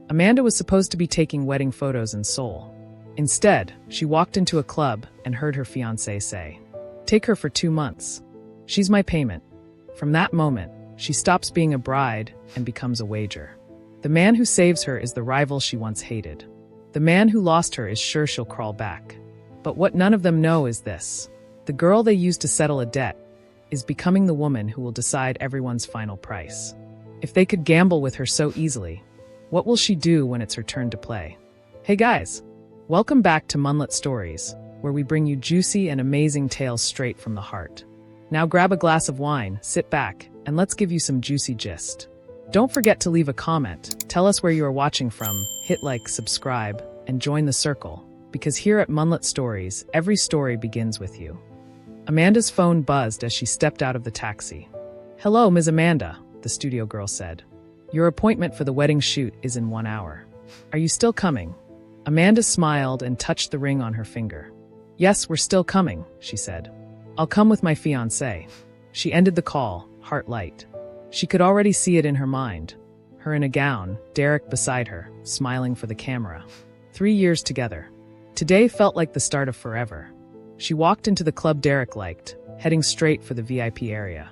Amanda was supposed to be taking wedding photos in Seoul. Instead, she walked into a club and heard her fiancé say, "Take her for 2 months. She's my payment." From that moment, she stops being a bride and becomes a wager. The man who saves her is the rival she once hated. The man who lost her is sure she'll crawl back. But what none of them know is this: the girl they used to settle a debt is becoming the woman who will decide everyone's final price. If they could gamble with her so easily, what will she do when it's her turn to play? Hey guys, welcome back to Moonlit Stories, where we bring you juicy and amazing tales straight from the heart. Now grab a glass of wine, sit back, and let's give you some juicy gist. Don't forget to leave a comment, tell us where you are watching from, hit like, subscribe, and join the circle, because here at Moonlit Stories, every story begins with you. Amanda's phone buzzed as she stepped out of the taxi. "Hello, Ms. Amanda," the studio girl said. "Your appointment for the wedding shoot is in 1 hour. Are you still coming?" Amanda smiled and touched the ring on her finger. "Yes, we're still coming," she said. "I'll come with my fiancé." She ended the call, heart light. She could already see it in her mind. Her in a gown, Derek beside her, smiling for the camera. 3 years together. Today felt like the start of forever. She walked into the club Derek liked, heading straight for the VIP area.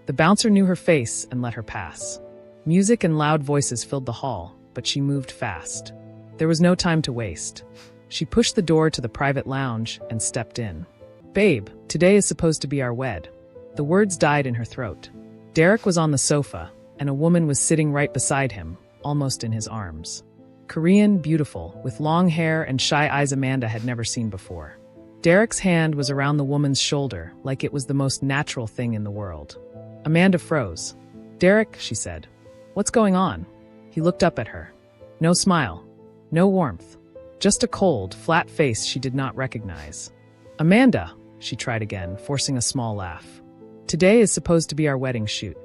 The bouncer knew her face and let her pass. Music and loud voices filled the hall, but she moved fast. There was no time to waste. She pushed the door to the private lounge and stepped in. "Babe, today is supposed to be our wed." The words died in her throat. Derek was on the sofa, and a woman was sitting right beside him, almost in his arms. Korean, beautiful, with long hair and shy eyes Amanda had never seen before. Derek's hand was around the woman's shoulder, like it was the most natural thing in the world. Amanda froze. "Derek," she said. "What's going on?" He looked up at her. No smile. No warmth. Just a cold, flat face she did not recognize. "Amanda," she tried again, forcing a small laugh. "Today is supposed to be our wedding shoot.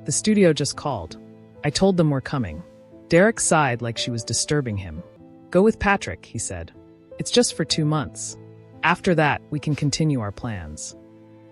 The studio just called. I told them we're coming." Derek sighed like she was disturbing him. "Go with Patrick," he said. "It's just for 2 months. After that, we can continue our plans."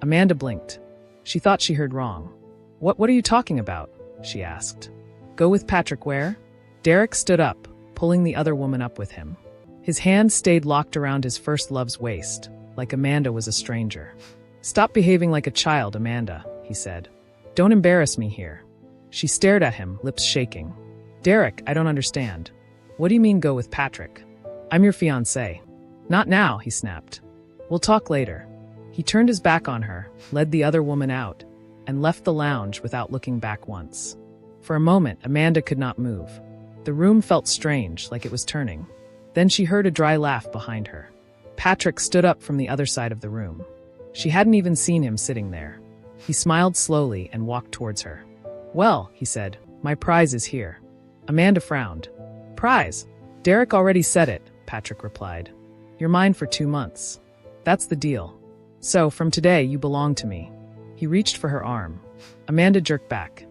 Amanda blinked. She thought she heard wrong. What are you talking about?" she asked. "Go with Patrick where?" Derek stood up, pulling the other woman up with him. His hand stayed locked around his first love's waist, like Amanda was a stranger. "Stop behaving like a child, Amanda," he said. "Don't embarrass me here." She stared at him, lips shaking. "Derek, I don't understand. What do you mean go with Patrick? I'm your fiancé." "Not now," he snapped. "We'll talk later." He turned his back on her, led the other woman out, and left the lounge without looking back once. For a moment, Amanda could not move. The room felt strange, like it was turning. Then she heard a dry laugh behind her. Patrick stood up from the other side of the room. She hadn't even seen him sitting there. He smiled slowly and walked towards her. "Well," he said, "my prize is here." Amanda frowned. "Prize?" "Derek already said it," Patrick replied. "You're mine for 2 months. That's the deal. So, from today, you belong to me." He reached for her arm. Amanda jerked back.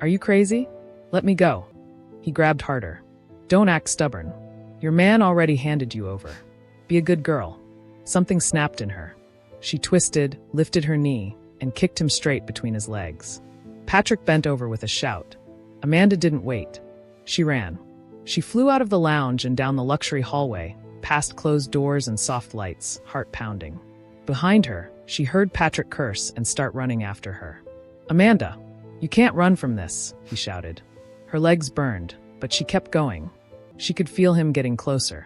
"Are you crazy? Let me go." He grabbed harder. "Don't act stubborn. Your man already handed you over. Be a good girl." Something snapped in her. She twisted, lifted her knee, and kicked him straight between his legs. Patrick bent over with a shout. Amanda didn't wait. She ran. She flew out of the lounge and down the luxury hallway, past closed doors and soft lights, heart pounding. Behind her, she heard Patrick curse and start running after her. "Amanda, you can't run from this," he shouted. Her legs burned, but she kept going. She could feel him getting closer.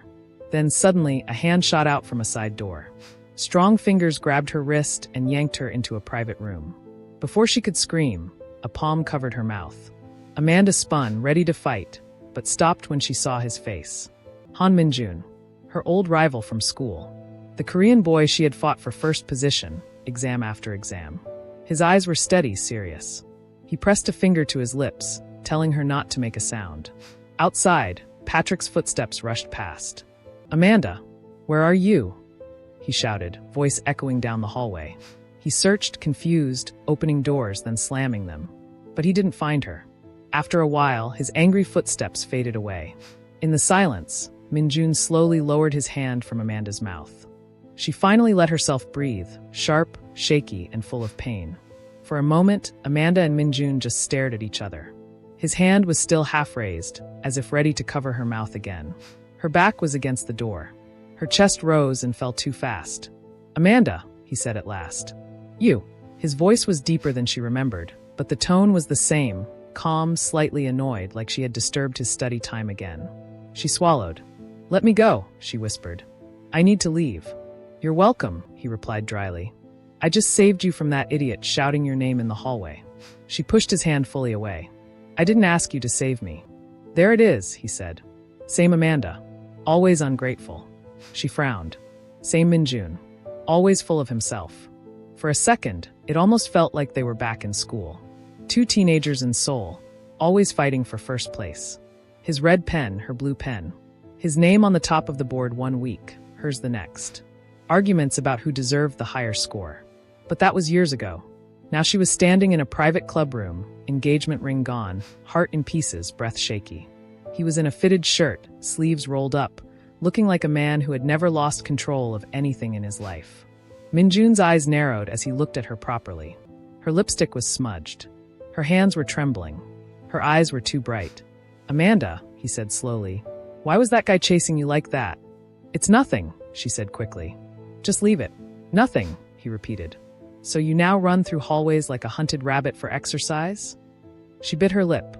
Then suddenly, a hand shot out from a side door. Strong fingers grabbed her wrist and yanked her into a private room. Before she could scream, a palm covered her mouth. Amanda spun, ready to fight, but stopped when she saw his face. Han Minjun, her old rival from school. The Korean boy she had fought for first position, exam after exam. His eyes were steady, serious. He pressed a finger to his lips, telling her not to make a sound. Outside, Patrick's footsteps rushed past. "Amanda, where are you?" he shouted, voice echoing down the hallway. He searched, confused, opening doors, then slamming them. But he didn't find her. After a while, his angry footsteps faded away. In the silence, Minjun slowly lowered his hand from Amanda's mouth. She finally let herself breathe, sharp, shaky, and full of pain. For a moment, Amanda and Minjun just stared at each other. His hand was still half raised, as if ready to cover her mouth again. Her back was against the door. Her chest rose and fell too fast. "Amanda," he said at last. "You." His voice was deeper than she remembered, but the tone was the same, calm, slightly annoyed, like she had disturbed his study time again. She swallowed. "Let me go," she whispered. "I need to leave." "You're welcome," he replied dryly. "I just saved you from that idiot shouting your name in the hallway." She pushed his hand fully away. "I didn't ask you to save me." "There it is," he said. "Same Amanda. Always ungrateful." She frowned. Same Minjun. Always full of himself. For a second, it almost felt like they were back in school. Two teenagers in Seoul, always fighting for first place. His red pen, her blue pen. His name on the top of the board one week, hers the next. Arguments about who deserved the higher score. But that was years ago. Now she was standing in a private club room, engagement ring gone, heart in pieces, breath shaky. He was in a fitted shirt, sleeves rolled up, looking like a man who had never lost control of anything in his life. Minjun's eyes narrowed as he looked at her properly. Her lipstick was smudged. Her hands were trembling. Her eyes were too bright. "Amanda," he said slowly, "why was that guy chasing you like that?" "It's nothing," she said quickly. "Just leave it." "Nothing," he repeated. "So you now run through hallways like a hunted rabbit for exercise?" She bit her lip.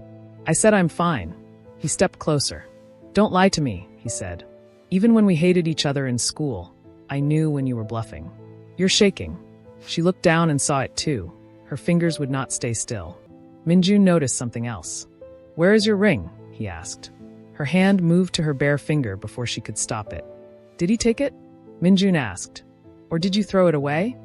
"I said I'm fine." He stepped closer. "Don't lie to me," he said. "Even when we hated each other in school, I knew when you were bluffing. You're shaking." She looked down and saw it too. Her fingers would not stay still. Minjun noticed something else. "Where is your ring?" he asked. Her hand moved to her bare finger before she could stop it. "Did he take it?" Minjun asked. "Or did you throw it away?"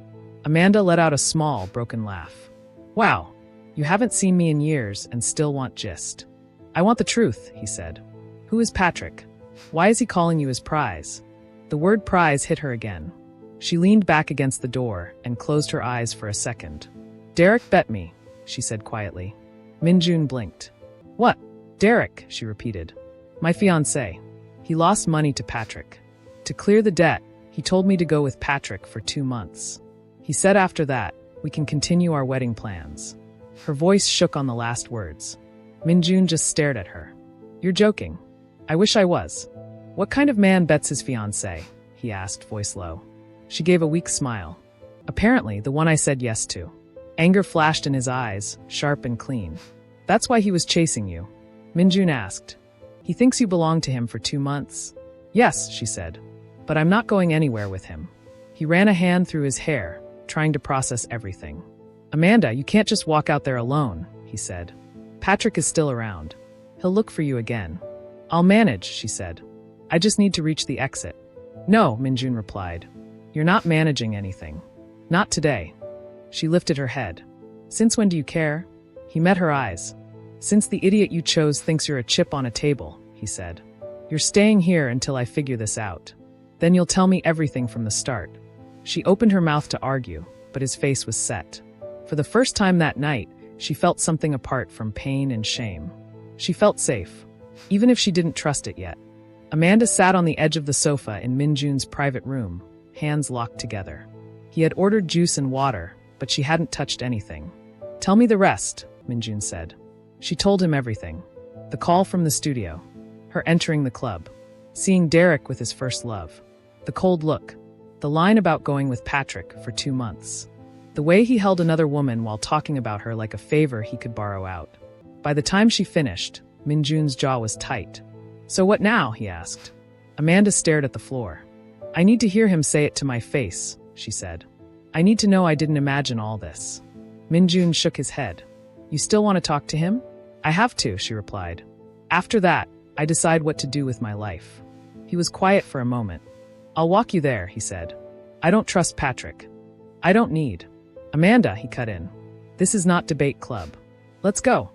Amanda let out a small, broken laugh. "Wow, you haven't seen me in years and still want gist." "I want the truth," he said. "Who is Patrick? Why is he calling you his prize?" The word prize hit her again. She leaned back against the door and closed her eyes for a second. "Derek bet me," she said quietly. Minjun blinked. "What?" "Derek," she repeated. "My fiancé. He lost money to Patrick. To clear the debt, he told me to go with Patrick for 2 months. He said after that, we can continue our wedding plans." Her voice shook on the last words. Minjun just stared at her. "You're joking." "I wish I was." "What kind of man bets his fiancé?" he asked, voice low. She gave a weak smile. "Apparently, the one I said yes to." Anger flashed in his eyes, sharp and clean. "That's why he was chasing you?" Minjun asked. "He thinks you belong to him for 2 months?" "Yes," she said. "But I'm not going anywhere with him." He ran a hand through his hair, trying to process everything. "Amanda, you can't just walk out there alone," he said. "Patrick is still around. He'll look for you again." "I'll manage," she said. "I just need to reach the exit." "No," Minjun replied. "You're not managing anything. Not today." She lifted her head. "Since when do you care?" He met her eyes. "Since the idiot you chose thinks you're a chip on a table," he said. "You're staying here until I figure this out. Then you'll tell me everything from the start." She opened her mouth to argue, but his face was set. For the first time that night, she felt something apart from pain and shame. She felt safe, even if she didn't trust it yet. Amanda sat on the edge of the sofa in Minjun's private room, hands locked together. He had ordered juice and water, but she hadn't touched anything. "Tell me the rest," Minjun said. She told him everything. The call from the studio, her entering the club, seeing Derek with his first love, the cold look, the line about going with Patrick for 2 months, the way he held another woman while talking about her like a favor he could borrow out. By the time she finished, Minjun's jaw was tight. "So what now?" he asked. Amanda stared at the floor. "I need to hear him say it to my face," she said. "I need to know I didn't imagine all this." Minjun shook his head. "You still want to talk to him?" "I have to," she replied. "After that, I decide what to do with my life." He was quiet for a moment. "I'll walk you there," he said. "I don't trust Patrick." "I don't need." "Amanda," he cut in. "This is not debate club. Let's go."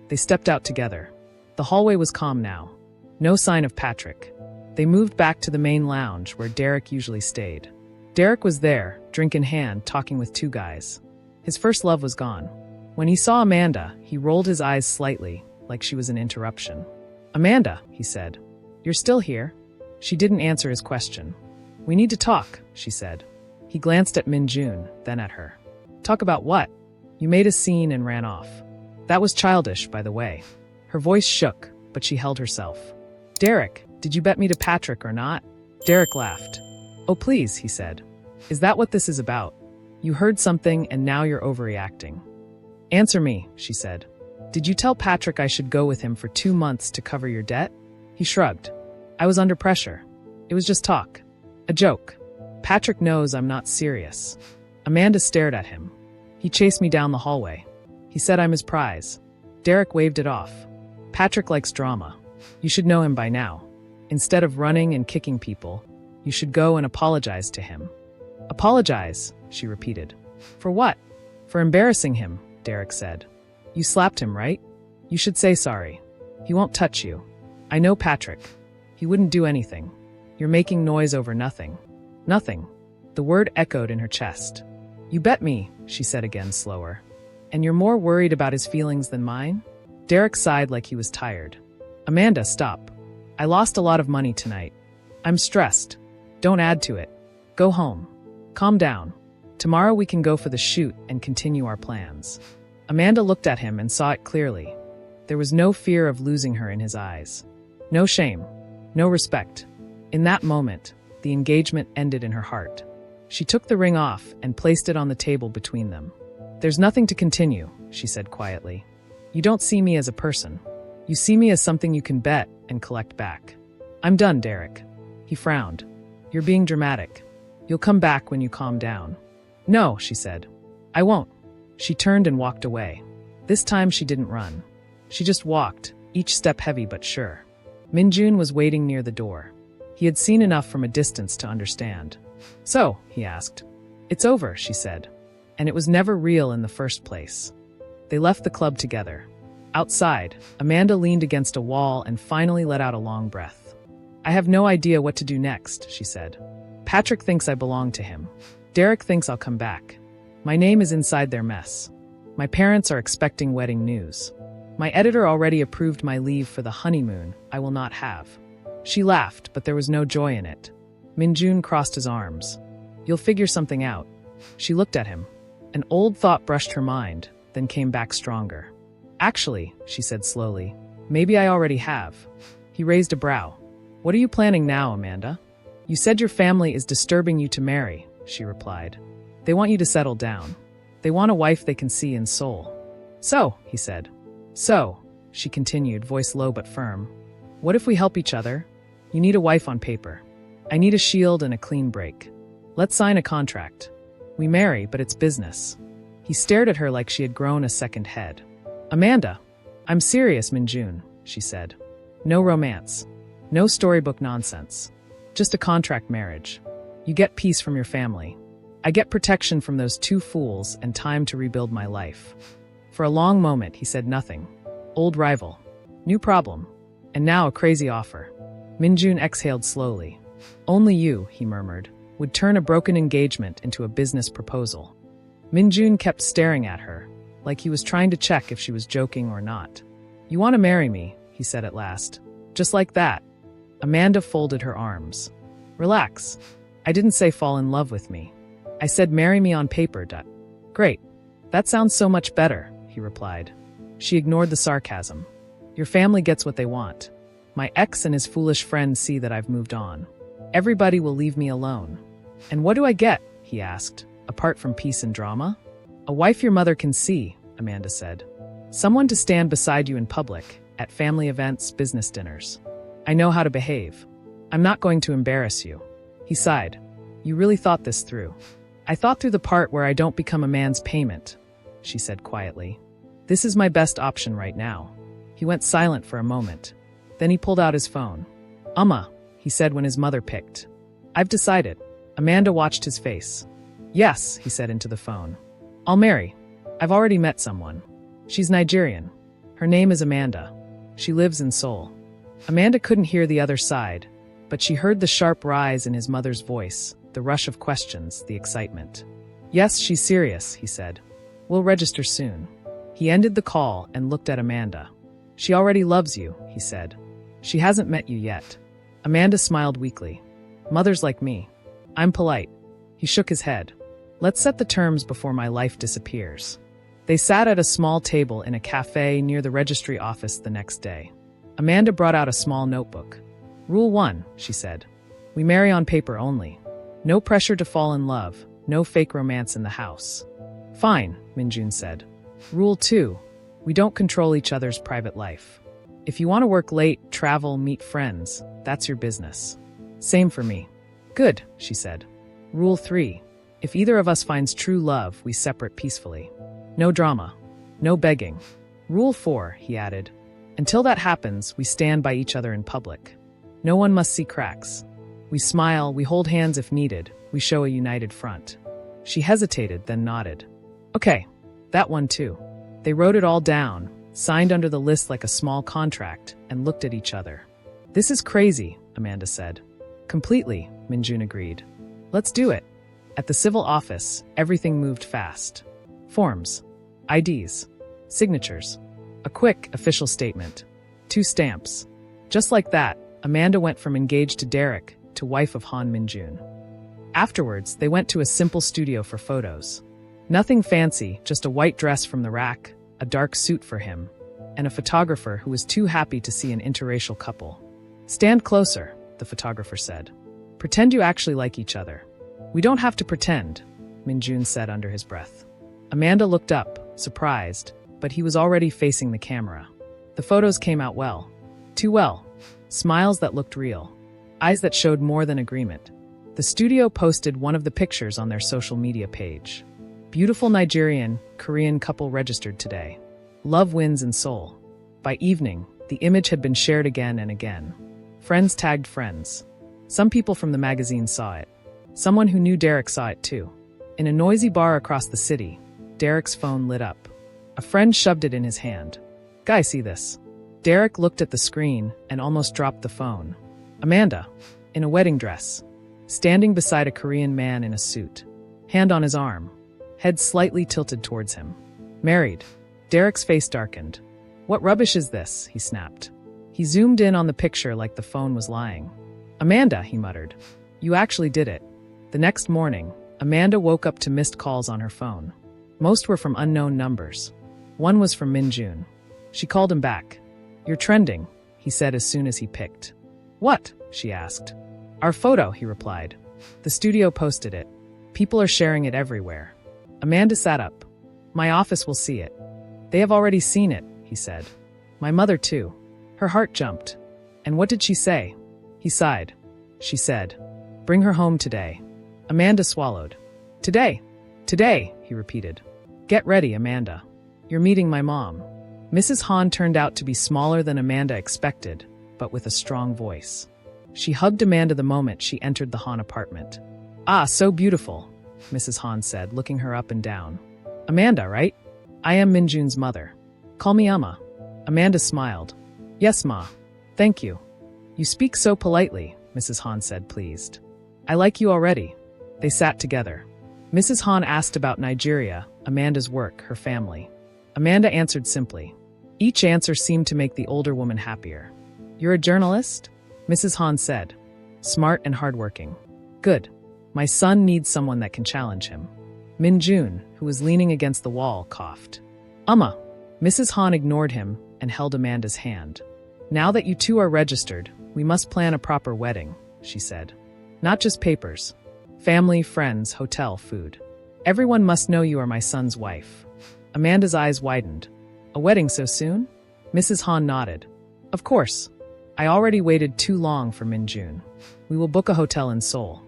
They stepped out together. The hallway was calm now. No sign of Patrick. They moved back to the main lounge where Derek usually stayed. Derek was there, drink in hand, talking with 2 guys. His first love was gone. When he saw Amanda, he rolled his eyes slightly, like she was an interruption. "Amanda," he said. "You're still here?" She didn't answer his question. "We need to talk," she said. He glanced at Minjun, then at her. "Talk about what?" "You made a scene and ran off." "That was childish, by the way." Her voice shook, but she held herself. Derek, did you bet me to Patrick or not? Derek laughed. Oh please, he said. Is that what this is about? You heard something and now you're overreacting. Answer me, she said. Did you tell Patrick I should go with him for 2 months to cover your debt? He shrugged. I was under pressure. It was just talk. A joke. Patrick knows I'm not serious. Amanda stared at him. He chased me down the hallway. He said I'm his prize. Derek waved it off. Patrick likes drama. You should know him by now. Instead of running and kicking people, you should go and apologize to him. Apologize, she repeated. For what? For embarrassing him, Derek said. You slapped him, right? You should say sorry. He won't touch you. I know Patrick. He wouldn't do anything. You're making noise over nothing. Nothing. The word echoed in her chest. You bet me, she said again slower. And you're more worried about his feelings than mine? Derek sighed like he was tired. Amanda, stop. I lost a lot of money tonight. I'm stressed. Don't add to it. Go home. Calm down. Tomorrow we can go for the shoot and continue our plans. Amanda looked at him and saw it clearly. There was no fear of losing her in his eyes. No shame. No respect. In that moment, the engagement ended in her heart. She took the ring off and placed it on the table between them. There's nothing to continue, she said quietly. You don't see me as a person. You see me as something you can bet and collect back. I'm done, Derek. He frowned. You're being dramatic. You'll come back when you calm down. No, she said. I won't. She turned and walked away. This time she didn't run. She just walked, each step heavy but sure. Minjun was waiting near the door. He had seen enough from a distance to understand. So, he asked. It's over, she said. And it was never real in the first place. They left the club together. Outside, Amanda leaned against a wall and finally let out a long breath. I have no idea what to do next, she said. Patrick thinks I belong to him. Derek thinks I'll come back. My name is inside their mess. My parents are expecting wedding news. My editor already approved my leave for the honeymoon I will not have. She laughed, but there was no joy in it. Minjun crossed his arms. You'll figure something out. She looked at him. An old thought brushed her mind, then came back stronger. Actually, she said slowly, maybe I already have. He raised a brow. What are you planning now, Amanda? You said your family is disturbing you to marry, she replied. They want you to settle down. They want a wife they can see in Seoul. So, he said. So, she continued, voice low but firm. What if we help each other? You need a wife on paper. I need a shield and a clean break. Let's sign a contract. We marry, but it's business. He stared at her like she had grown a second head. Amanda, I'm serious, Minjun, she said. No romance. No storybook nonsense. Just a contract marriage. You get peace from your family. I get protection from those two fools and time to rebuild my life. For a long moment, he said nothing. Old rival. New problem. And now a crazy offer. Minjun exhaled slowly. Only you, he murmured, would turn a broken engagement into a business proposal. Minjun kept staring at her, like he was trying to check if she was joking or not. You want to marry me, he said at last. Just like that. Amanda folded her arms. Relax. I didn't say fall in love with me. I said marry me on paper. Great. That sounds so much better, he replied. She ignored the sarcasm. Your family gets what they want. My ex and his foolish friends see that I've moved on. Everybody will leave me alone. And what do I get, he asked, apart from peace and drama? A wife your mother can see, Amanda said. Someone to stand beside you in public, at family events, business dinners. I know how to behave. I'm not going to embarrass you. He sighed. You really thought this through. I thought through the part where I don't become a man's payment, she said quietly. This is my best option right now. He went silent for a moment. Then he pulled out his phone. He said when his mother picked. I've decided. Amanda watched his face. Yes, he said into the phone. I'll marry. I've already met someone. She's Nigerian. Her name is Amanda. She lives in Seoul. Amanda couldn't hear the other side, but she heard the sharp rise in his mother's voice, the rush of questions, the excitement. Yes, she's serious, he said. We'll register soon. He ended the call and looked at Amanda. She already loves you, he said. She hasn't met you yet. Amanda smiled weakly. Mothers like me. I'm polite. He shook his head. Let's set the terms before my life disappears. They sat at a small table in a cafe near the registry office the next day. Amanda brought out a small notebook. Rule 1, she said. We marry on paper only. No pressure to fall in love, no fake romance in the house. Fine, Minjun said. Rule 2, we don't control each other's private life. If you want to work late, travel, meet friends, that's your business. Same for me. Good, she said. Rule 3, if either of us finds true love, we separate peacefully. No drama. No begging. Rule 4, he added. Until that happens, we stand by each other in public. No one must see cracks. We smile, we hold hands if needed, we show a united front. She hesitated, then nodded. Okay, that one too. They wrote it all down, signed under the list like a small contract, and looked at each other. This is crazy, Amanda said. Completely, Minjun agreed. Let's do it. At the civil office, everything moved fast. Forms, IDs, signatures, a quick official statement, 2 stamps. Just like that, Amanda went from engaged to Derek to wife of Han Minjun. Afterwards, they went to a simple studio for photos. Nothing fancy, just a white dress from the rack, a dark suit for him, and a photographer who was too happy to see an interracial couple. Stand closer, the photographer said. Pretend you actually like each other. We don't have to pretend, Minjun said under his breath. Amanda looked up, surprised, but he was already facing the camera. The photos came out well. Too well. Smiles that looked real. Eyes that showed more than agreement. The studio posted one of the pictures on their social media page. Beautiful Nigerian, Korean couple registered today. Love wins in Seoul. By evening, the image had been shared again and again. Friends tagged friends. Some people from the magazine saw it. Someone who knew Derek saw it too. In a noisy bar across the city, Derek's phone lit up. A friend shoved it in his hand. Guy, see this. Derek looked at the screen and almost dropped the phone. Amanda, in a wedding dress, standing beside a Korean man in a suit. Hand on his arm, head slightly tilted towards him. Married. Derek's face darkened. What rubbish is this? He snapped. He zoomed in on the picture like the phone was lying. Amanda, he muttered. You actually did it. The next morning, Amanda woke up to missed calls on her phone. Most were from unknown numbers. One was from Minjun. She called him back. You're trending, he said as soon as he picked. What? She asked. Our photo, he replied. The studio posted it. People are sharing it everywhere. Amanda sat up. My office will see it. They have already seen it, he said. My mother too. Her heart jumped. And what did she say? He sighed. She said, bring her home today. Amanda swallowed. Today? Today, he repeated. Get ready, Amanda. You're meeting my mom. Mrs. Han turned out to be smaller than Amanda expected, but with a strong voice. She hugged Amanda the moment she entered the Han apartment. Ah, so beautiful, Mrs. Han said, looking her up and down. Amanda, right? I am Minjun's mother. Call me Amma. Amanda smiled. Yes, Ma. Thank you. You speak so politely, Mrs. Han said, pleased. I like you already. They sat together. Mrs. Han asked about Nigeria, Amanda's work, her family. Amanda answered simply. Each answer seemed to make the older woman happier. You're a journalist? Mrs. Han said. Smart and hardworking. Good. My son needs someone that can challenge him. Minjun, who was leaning against the wall, coughed. Amma. Mrs. Han ignored him and held Amanda's hand. Now that you two are registered, we must plan a proper wedding, she said. Not just papers. Family, friends, hotel, food. Everyone must know you are my son's wife. Amanda's eyes widened. A wedding so soon? Mrs. Han nodded. Of course. I already waited too long for Minjun. We will book a hotel in Seoul.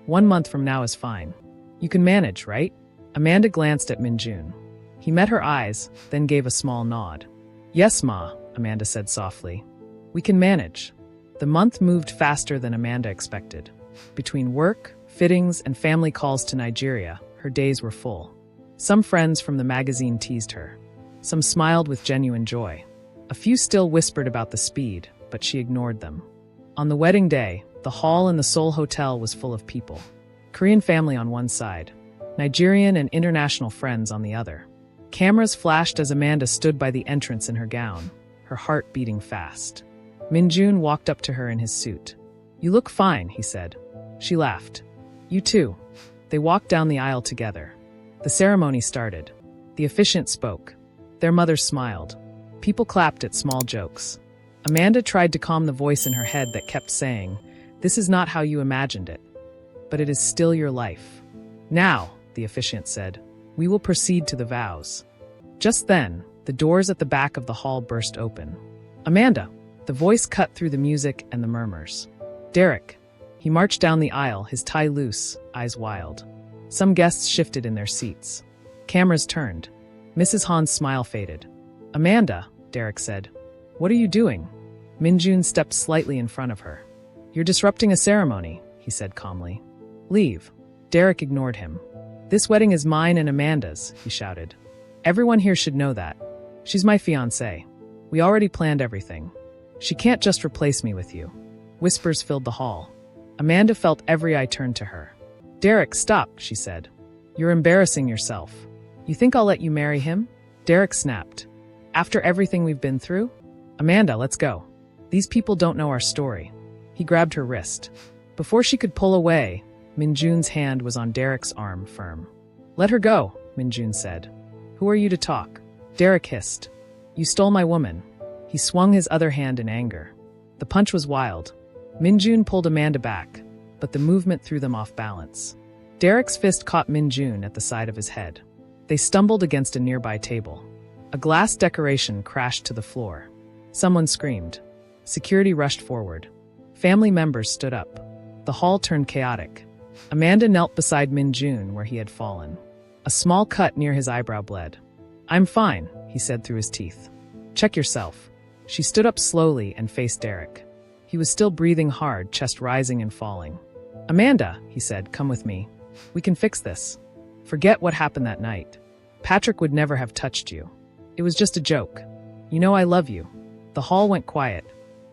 1 month from now is fine. You can manage, right? Amanda glanced at Minjun. He met her eyes, then gave a small nod. Yes, Ma, Amanda said softly. We can manage. The month moved faster than Amanda expected. Between work, fittings, and family calls to Nigeria, her days were full. Some friends from the magazine teased her. Some smiled with genuine joy. A few still whispered about the speed, but she ignored them. On the wedding day, the hall in the Seoul hotel was full of people. Korean family on one side, Nigerian and international friends on the other. Cameras flashed as Amanda stood by the entrance in her gown, her heart beating fast. Minjun walked up to her in his suit. You look fine, he said. She laughed. You too. They walked down the aisle together. The ceremony started. The officiant spoke. Their mother smiled. People clapped at small jokes. Amanda tried to calm the voice in her head that kept saying, "This is not how you imagined it. But it is still your life." "Now," the officiant said, "we will proceed to the vows." Just then, the doors at the back of the hall burst open. "Amanda!" The voice cut through the music and the murmurs. "Derek!" He marched down the aisle, his tie loose, eyes wild. Some guests shifted in their seats. Cameras turned. Mrs. Han's smile faded. "Amanda," Derek said. "What are you doing?" Minjun stepped slightly in front of her. "You're disrupting a ceremony," he said calmly. "Leave." Derek ignored him. "This wedding is mine and Amanda's," he shouted. "Everyone here should know that. She's my fiancé. We already planned everything. She can't just replace me with you." Whispers filled the hall. Amanda felt every eye turn to her. "Derek, stop," she said. "You're embarrassing yourself. You think I'll let you marry him?" Derek snapped. "After everything we've been through? Amanda, let's go. These people don't know our story." He grabbed her wrist. Before she could pull away, Minjun's hand was on Derek's arm, firm. "Let her go," Minjun said. "Who are you to talk?" Derek hissed. "You stole my woman." He swung his other hand in anger. The punch was wild. Minjun pulled Amanda back, but the movement threw them off balance. Derek's fist caught Minjun at the side of his head. They stumbled against a nearby table. A glass decoration crashed to the floor. Someone screamed. Security rushed forward. Family members stood up. The hall turned chaotic. Amanda knelt beside Minjun where he had fallen. A small cut near his eyebrow bled. "I'm fine," he said through his teeth. "Check yourself." She stood up slowly and faced Derek. He was still breathing hard, chest rising and falling. "Amanda," he said, "come with me. We can fix this. Forget what happened that night. Patrick would never have touched you. It was just a joke. You know I love you." The hall went quiet.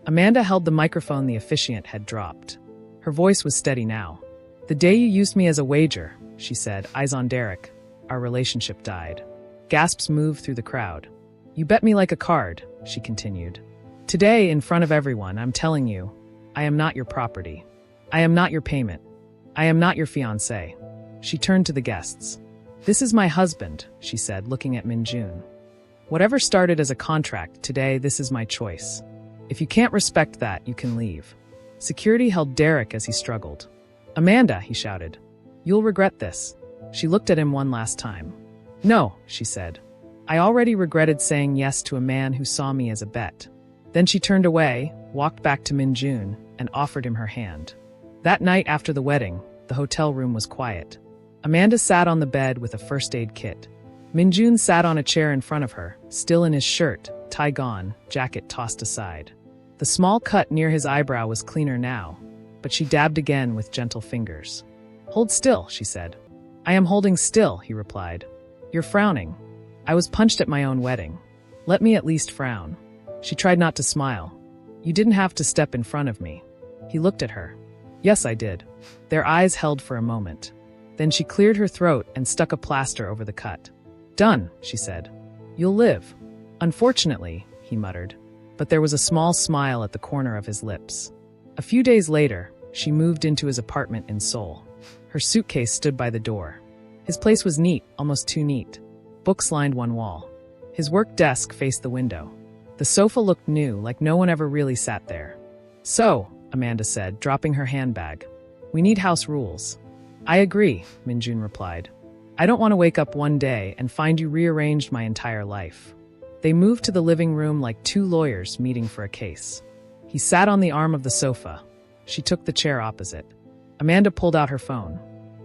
Amanda held the microphone the officiant had dropped. Her voice was steady now. "The day you used me as a wager," she said, eyes on Derek, "our relationship died." Gasps moved through the crowd. "You bet me like a card," she continued. "Today, in front of everyone, I'm telling you, I am not your property. I am not your payment. I am not your fiancé." She turned to the guests. "This is my husband," she said, looking at Minjun. "Whatever started as a contract, today this is my choice. If you can't respect that, you can leave." Security held Derek as he struggled. "Amanda," he shouted. "You'll regret this." She looked at him one last time. "No," she said. "I already regretted saying yes to a man who saw me as a bet." Then she turned away, walked back to Minjun, and offered him her hand. That night after the wedding, the hotel room was quiet. Amanda sat on the bed with a first aid kit. Minjun sat on a chair in front of her, still in his shirt, tie gone, jacket tossed aside. The small cut near his eyebrow was cleaner now, but she dabbed again with gentle fingers. "Hold still," she said. "I am holding still," he replied. "You're frowning. I was punched at my own wedding. Let me at least frown." She tried not to smile. "You didn't have to step in front of me." He looked at her. "Yes, I did." Their eyes held for a moment. Then she cleared her throat and stuck a plaster over the cut. "Done," she said. "You'll live." "Unfortunately," he muttered. But there was a small smile at the corner of his lips. A few days later, she moved into his apartment in Seoul. Her suitcase stood by the door. His place was neat, almost too neat. Books lined one wall. His work desk faced the window. The sofa looked new, like no one ever really sat there. "So," Amanda said, dropping her handbag, "we need house rules." "I agree," Minjun replied. "I don't want to wake up one day and find you rearranged my entire life." They moved to the living room like two lawyers meeting for a case. He sat on the arm of the sofa. She took the chair opposite. Amanda pulled out her phone.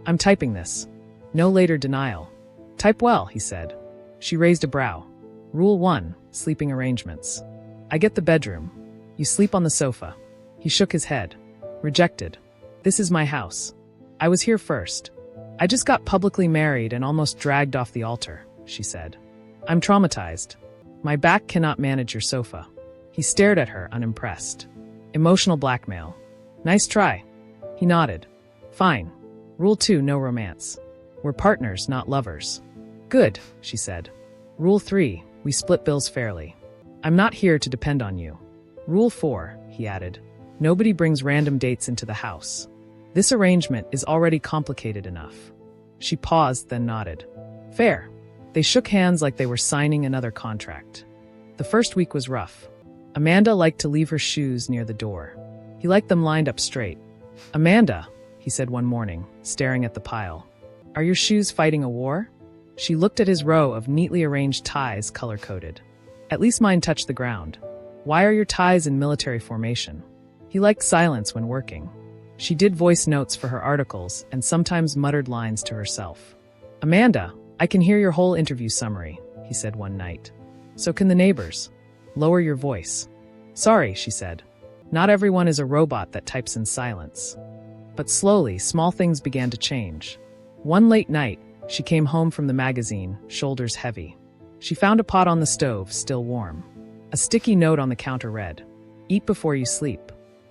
"I'm typing this." No later denial. "Type well," he said. She raised a brow. "Rule 1, sleeping arrangements. I get the bedroom. You sleep on the sofa." He shook his head. "Rejected. This is my house. I was here first. I just got publicly married and almost dragged off the altar," she said. "I'm traumatized. My back cannot manage your sofa." He stared at her, unimpressed. Emotional blackmail. "Nice try." He nodded. "Fine. Rule 2, no romance. We're partners, not lovers." "Good," she said. "Rule 3, we split bills fairly. I'm not here to depend on you." "Rule 4, he added. "Nobody brings random dates into the house. This arrangement is already complicated enough." She paused, then nodded. "Fair." They shook hands like they were signing another contract. The first week was rough. Amanda liked to leave her shoes near the door. He liked them lined up straight. "Amanda," he said one morning, staring at the pile, "are your shoes fighting a war?" She looked at his row of neatly arranged ties color-coded. "At least mine touch the ground. Why are your ties in military formation?" He liked silence when working. She did voice notes for her articles and sometimes muttered lines to herself. "Amanda, I can hear your whole interview summary," he said one night. "So can the neighbors. Lower your voice." "Sorry," she said. Not everyone is a robot that types in silence. But slowly, small things began to change. One late night, she came home from the magazine, shoulders heavy. She found a pot on the stove, still warm. A sticky note on the counter read, "Eat before you sleep.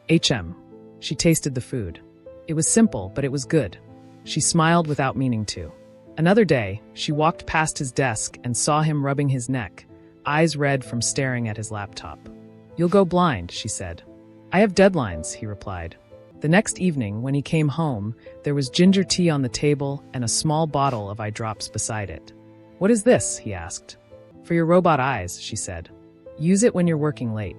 HM." She tasted the food. It was simple, but it was good. She smiled without meaning to. Another day, she walked past his desk and saw him rubbing his neck, eyes red from staring at his laptop. "You'll go blind," she said. "I have deadlines," he replied. The next evening, when he came home, there was ginger tea on the table and a small bottle of eye drops beside it. "What is this?" he asked. "For your robot eyes," she said. "Use it when you're working late."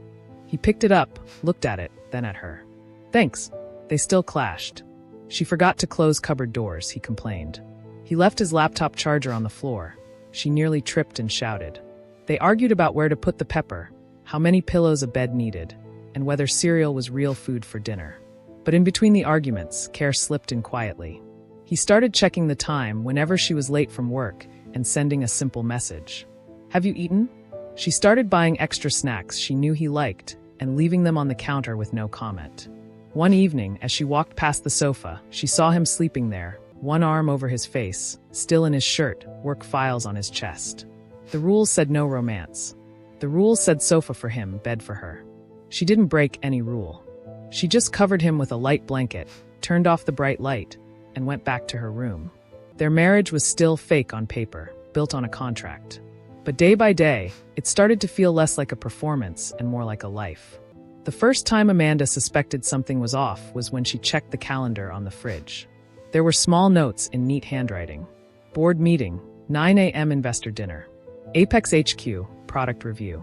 He picked it up, looked at it, then at her. "Thanks." They still clashed. She forgot to close cupboard doors, he complained. He left his laptop charger on the floor. She nearly tripped and shouted. They argued about where to put the pepper, how many pillows a bed needed, and whether cereal was real food for dinner. But in between the arguments, Care slipped in quietly. He started checking the time whenever she was late from work and sending a simple message. "Have you eaten?" She started buying extra snacks she knew he liked and leaving them on the counter with no comment. One evening, as she walked past the sofa, she saw him sleeping there, one arm over his face, still in his shirt, work files on his chest. The rules said no romance. The rules said sofa for him, bed for her. She didn't break any rule. She just covered him with a light blanket, turned off the bright light, and went back to her room. Their marriage was still fake on paper, built on a contract. But day by day, it started to feel less like a performance and more like a life. The first time Amanda suspected something was off was when she checked the calendar on the fridge. There were small notes in neat handwriting. Board meeting, 9 a.m. investor dinner. Apex HQ, product review.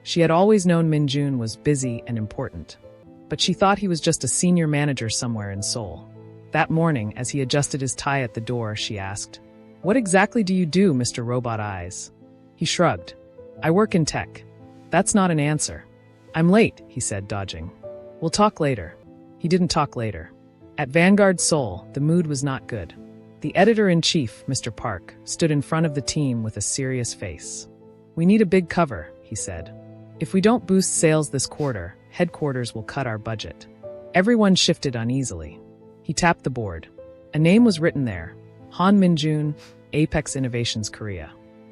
She had always known Min-jun was busy and important, but she thought he was just a senior manager somewhere in Seoul. That morning, as he adjusted his tie at the door, she asked, "What exactly do you do, Mr. Robot Eyes?" He shrugged. "I work in tech." "That's not an answer." "I'm late," he said, dodging. "We'll talk later." He didn't talk later. At Vanguard Seoul, the mood was not good. The editor-in-chief, Mr. Park, stood in front of the team with a serious face. "We need a big cover," he said. "If we don't boost sales this quarter, headquarters will cut our budget." Everyone shifted uneasily. He tapped the board. A name was written there. Han Min-jun, Apex Innovations Korea.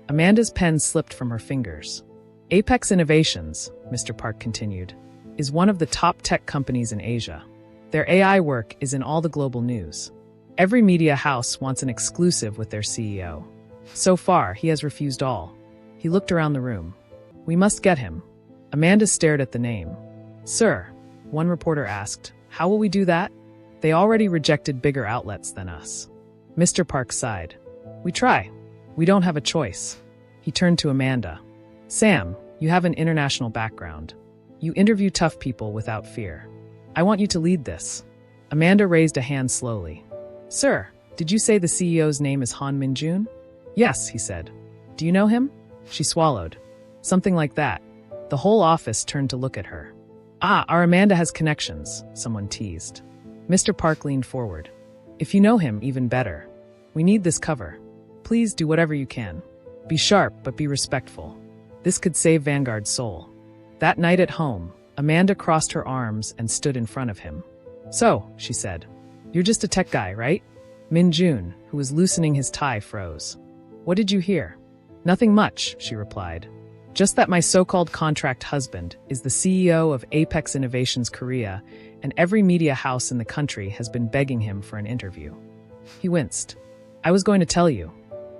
Amanda's pen slipped from her fingers. Apex Innovations, Mr. Park continued, is one of the top tech companies in Asia. Their AI work is in all the global news. Every media house wants an exclusive with their CEO. So far, he has refused all. He looked around the room. "We must get him." Amanda stared at the name. "Sir," one reporter asked, "how will we do that? They already rejected bigger outlets than us." Mr. Park sighed. "We try. We don't have a choice." He turned to Amanda. "Sam, you have an international background. You interview tough people without fear. I want you to lead this." Amanda raised a hand slowly. "Sir, did you say the CEO's name is Han Min-jun?" "Yes," he said. "Do you know him?" She swallowed. "Something like that." The whole office turned to look at her. "Ah, our Amanda has connections," someone teased. Mr. Park leaned forward. "If you know him, even better. We need this cover. Please do whatever you can. Be sharp, but be respectful. This could save Vanguard Seoul." That night at home, Amanda crossed her arms and stood in front of him. "So," she said, "you're just a tech guy, right?" Min-jun, who was loosening his tie, froze. "What did you hear?" "Nothing much," she replied. "Just that my so-called contract husband is the CEO of Apex Innovations Korea, and every media house in the country has been begging him for an interview." He winced. "I was going to tell you."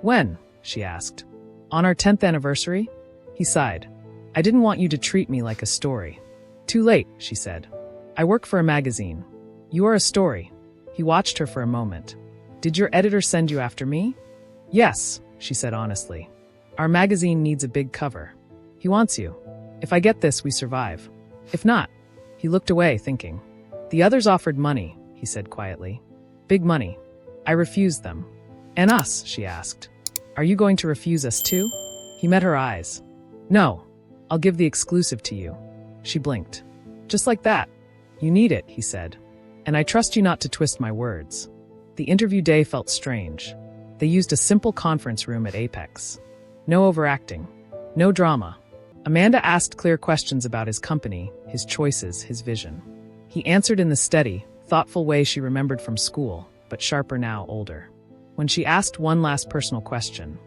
"When?" she asked. "On our 10th anniversary?" He sighed. "I didn't want you to treat me like a story." "Too late," she said. "I work for a magazine. You are a story." He watched her for a moment. "Did your editor send you after me?" "Yes," she said honestly. Our magazine needs a big cover. He wants you. If I get this, we survive. If not, he looked away, thinking. The others offered money, he said quietly. Big money. I refused them. And us, she asked. Are you going to refuse us too? He met her eyes. No, I'll give the exclusive to you. She blinked. Just like that. You need it, he said. And I trust you not to twist my words. The interview day felt strange. They used a simple conference room at Apex. No overacting. No drama. Amanda asked clear questions about his company, his choices, his vision. He answered in the steady, thoughtful way she remembered from school, but sharper now, older. When she asked one last personal question,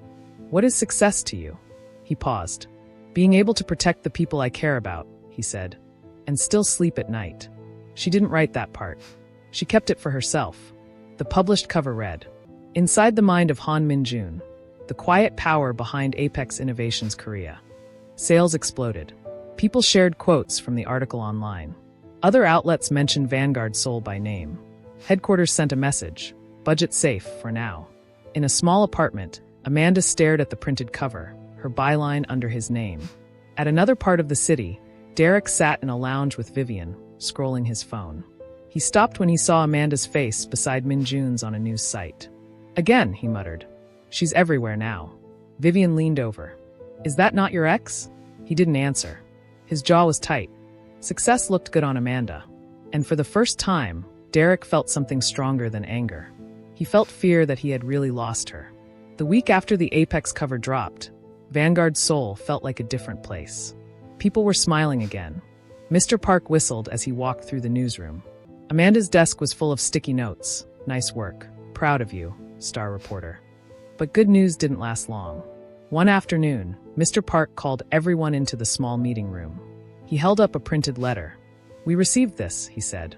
what is success to you? He paused. Being able to protect the people I care about, he said, and still sleep at night. She didn't write that part. She kept it for herself. The published cover read, Inside the mind of Han Min-jun, the quiet power behind Apex Innovations Korea. Sales exploded. People shared quotes from the article online. Other outlets mentioned Vanguard Seoul by name. Headquarters sent a message, budget safe for now. In a small apartment, Amanda stared at the printed cover, her byline under his name. At another part of the city, Derek sat in a lounge with Vivian, scrolling his phone. He stopped when he saw Amanda's face beside Min-jun's on a news site. Again, he muttered. She's everywhere now. Vivian leaned over. Is that not your ex? He didn't answer. His jaw was tight. Success looked good on Amanda. And for the first time, Derek felt something stronger than anger. He felt fear that he had really lost her. The week after the Apex cover dropped, Vanguard Seoul felt like a different place. People were smiling again. Mr. Park whistled as he walked through the newsroom. Amanda's desk was full of sticky notes. Nice work. Proud of you, star reporter. But good news didn't last long. One afternoon, Mr. Park called everyone into the small meeting room. He held up a printed letter. We received this, he said.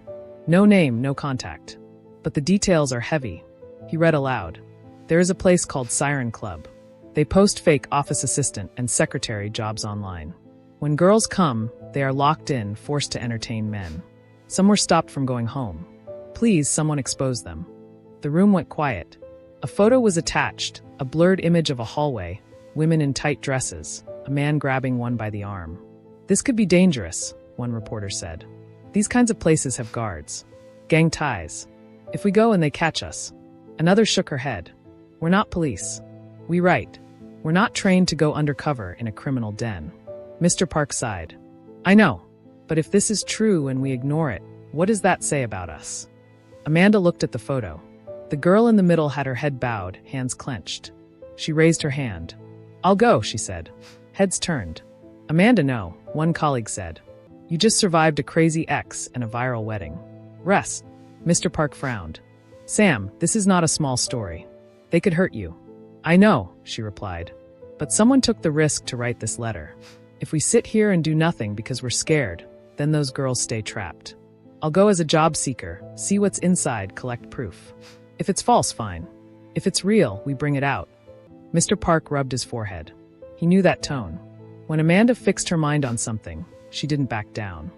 No name, no contact. But the details are heavy. He read aloud. There is a place called Siren Club. They post fake office assistant and secretary jobs online. When girls come, they are locked in, forced to entertain men. Some were stopped from going home. Please, someone expose them. The room went quiet. A photo was attached, a blurred image of a hallway, women in tight dresses, a man grabbing one by the arm. This could be dangerous, one reporter said. These kinds of places have guards. Gang ties. If we go and they catch us. Another shook her head. We're not police. We write. We're not trained to go undercover in a criminal den. Mr. Park sighed. I know, but if this is true and we ignore it, what does that say about us? Amanda looked at the photo. The girl in the middle had her head bowed, hands clenched. She raised her hand. I'll go, she said. Heads turned. Amanda, no, one colleague said. You just survived a crazy ex and a viral wedding. Rest. Mr. Park frowned. Sam, this is not a small story. They could hurt you. I know, she replied. But someone took the risk to write this letter. If we sit here and do nothing because we're scared, then those girls stay trapped. I'll go as a job seeker, see what's inside, collect proof. If it's false, fine. If it's real, we bring it out. Mr. Park rubbed his forehead. He knew that tone. When Amanda fixed her mind on something, she didn't back down.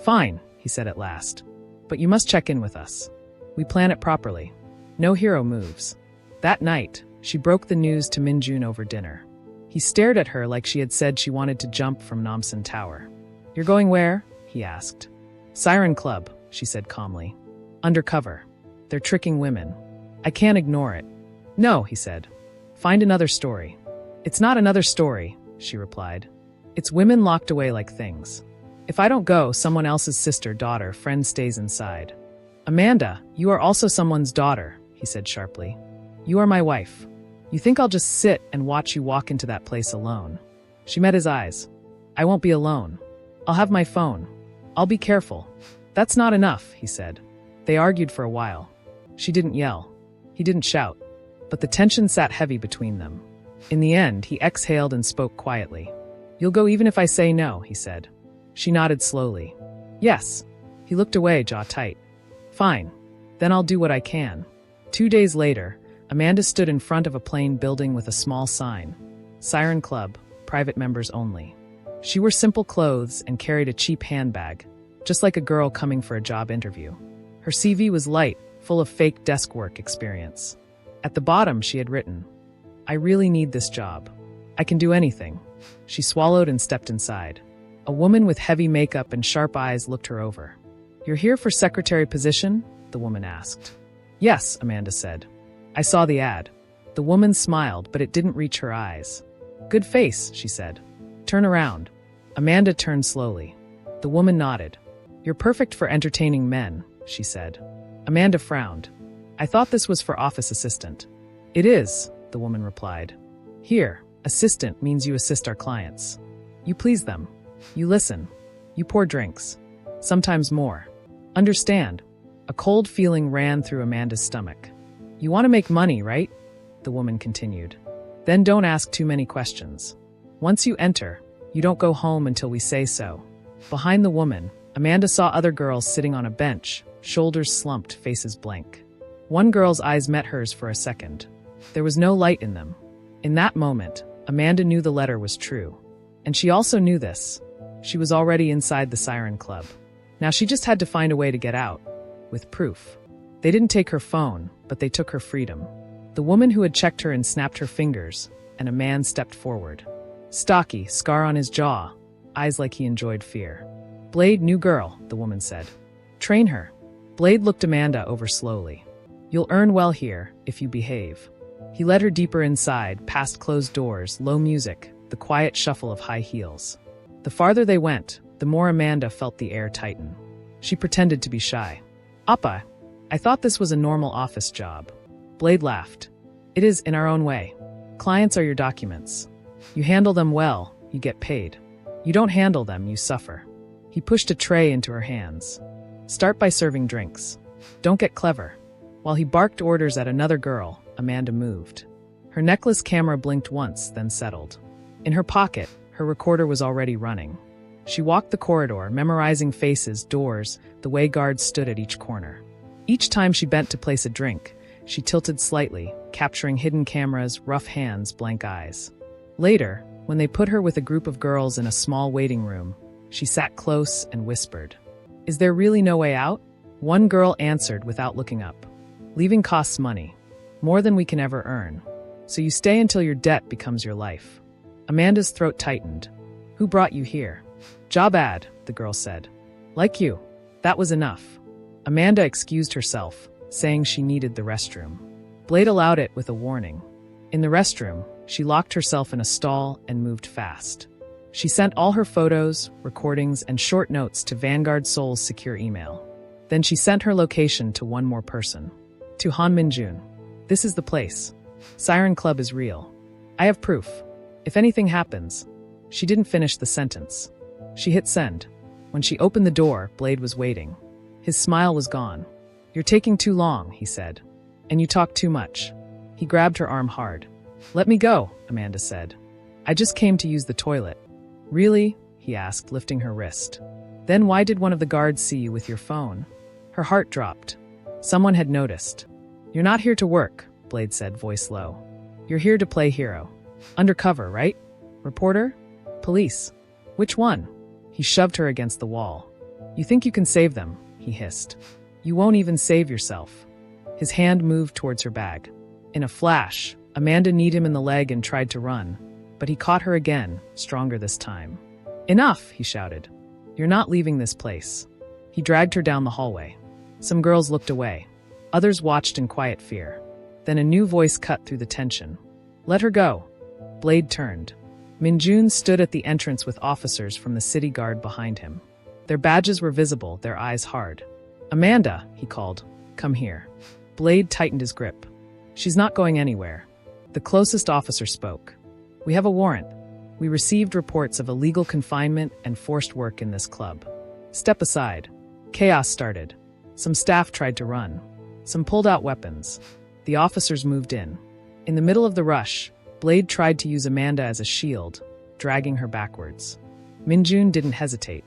Fine, he said at last. But you must check in with us. We plan it properly. No hero moves. That night, she broke the news to Min-jun over dinner. He stared at her like she had said she wanted to jump from Namsan Tower. You're going where? He asked. Siren Club, she said calmly. Undercover. They're tricking women. I can't ignore it. No, he said. Find another story. It's not another story, she replied. It's women locked away like things. If I don't go, someone else's sister, daughter, friend stays inside. Amanda, you are also someone's daughter, he said sharply. You are my wife. You think I'll just sit and watch you walk into that place alone? She met his eyes. I won't be alone. I'll have my phone. I'll be careful. That's not enough, he said. They argued for a while. She didn't yell. He didn't shout. But the tension sat heavy between them. In the end, he exhaled and spoke quietly. You'll go even if I say no, he said. She nodded slowly. Yes. He looked away, jaw tight. Fine. Then I'll do what I can. 2 days later, Amanda stood in front of a plain building with a small sign. Siren Club, private members only. She wore simple clothes and carried a cheap handbag, just like a girl coming for a job interview. Her CV was light, full of fake desk work experience. At the bottom, she had written, I really need this job. I can do anything. She swallowed and stepped inside. A woman with heavy makeup and sharp eyes looked her over. You're here for secretary position? The woman asked. Yes, Amanda said. I saw the ad. The woman smiled, but it didn't reach her eyes. Good face, she said. Turn around. Amanda turned slowly. The woman nodded. You're perfect for entertaining men, she said. Amanda frowned. I thought this was for office assistant. It is, the woman replied. Here, assistant means you assist our clients. You please them. You listen. You pour drinks. Sometimes more. Understand. A cold feeling ran through Amanda's stomach. You want to make money, right? The woman continued. Then don't ask too many questions. Once you enter, you don't go home until we say so. Behind the woman, Amanda saw other girls sitting on a bench, shoulders slumped, faces blank. One girl's eyes met hers for a second. There was no light in them. In that moment, Amanda knew the letter was true. And she also knew this. She was already inside the Siren Club. Now she just had to find a way to get out. With proof. They didn't take her phone, but they took her freedom. The woman who had checked her and snapped her fingers, and a man stepped forward. Stocky, scar on his jaw, eyes like he enjoyed fear. Blade, new girl, the woman said. Train her. Blade looked Amanda over slowly. You'll earn well here, if you behave. He led her deeper inside, past closed doors, low music, the quiet shuffle of high heels. The farther they went, the more Amanda felt the air tighten. She pretended to be shy. Appa, I thought this was a normal office job. Blade laughed. It is in our own way. Clients are your documents. You handle them well, you get paid. You don't handle them, you suffer. He pushed a tray into her hands. Start by serving drinks. Don't get clever. While he barked orders at another girl, Amanda moved. Her necklace camera blinked once, then settled. In her pocket, her recorder was already running. She walked the corridor, memorizing faces, doors, the way guards stood at each corner. Each time she bent to place a drink, she tilted slightly, capturing hidden cameras, rough hands, blank eyes. Later, when they put her with a group of girls in a small waiting room, she sat close and whispered, Is there really no way out? One girl answered without looking up. Leaving costs money. More than we can ever earn. So you stay until your debt becomes your life. Amanda's throat tightened. Who brought you here? Job ad, the girl said. Like you. That was enough. Amanda excused herself, saying she needed the restroom. Blade allowed it with a warning. In the restroom, she locked herself in a stall and moved fast. She sent all her photos, recordings, and short notes to Vanguard Seoul's secure email. Then she sent her location to one more person. To Han Minjun. This is the place. Siren Club is real. I have proof. If anything happens. She didn't finish the sentence. She hit send. When she opened the door, Blade was waiting. His smile was gone. You're taking too long, he said. And you talk too much. He grabbed her arm hard. Let me go, Amanda said. I just came to use the toilet. Really? He asked, lifting her wrist. Then why did one of the guards see you with your phone? Her heart dropped. Someone had noticed. You're not here to work, Blade said, voice low. You're here to play hero. Undercover, right? Reporter? Police? Which one? He shoved her against the wall. You think you can save them, he hissed. You won't even save yourself. His hand moved towards her bag. In a flash, Amanda kneed him in the leg and tried to run, but he caught her again, stronger this time. Enough, he shouted. You're not leaving this place. He dragged her down the hallway. Some girls looked away. Others watched in quiet fear. Then a new voice cut through the tension. Let her go. Blade turned. Minjun stood at the entrance with officers from the city guard behind him. Their badges were visible, their eyes hard. Amanda, he called. Come here. Blade tightened his grip. She's not going anywhere. The closest officer spoke. We have a warrant. We received reports of illegal confinement and forced work in this club. Step aside. Chaos started. Some staff tried to run. Some pulled out weapons. The officers moved in. In the middle of the rush, Blade tried to use Amanda as a shield, dragging her backwards. Minjun didn't hesitate.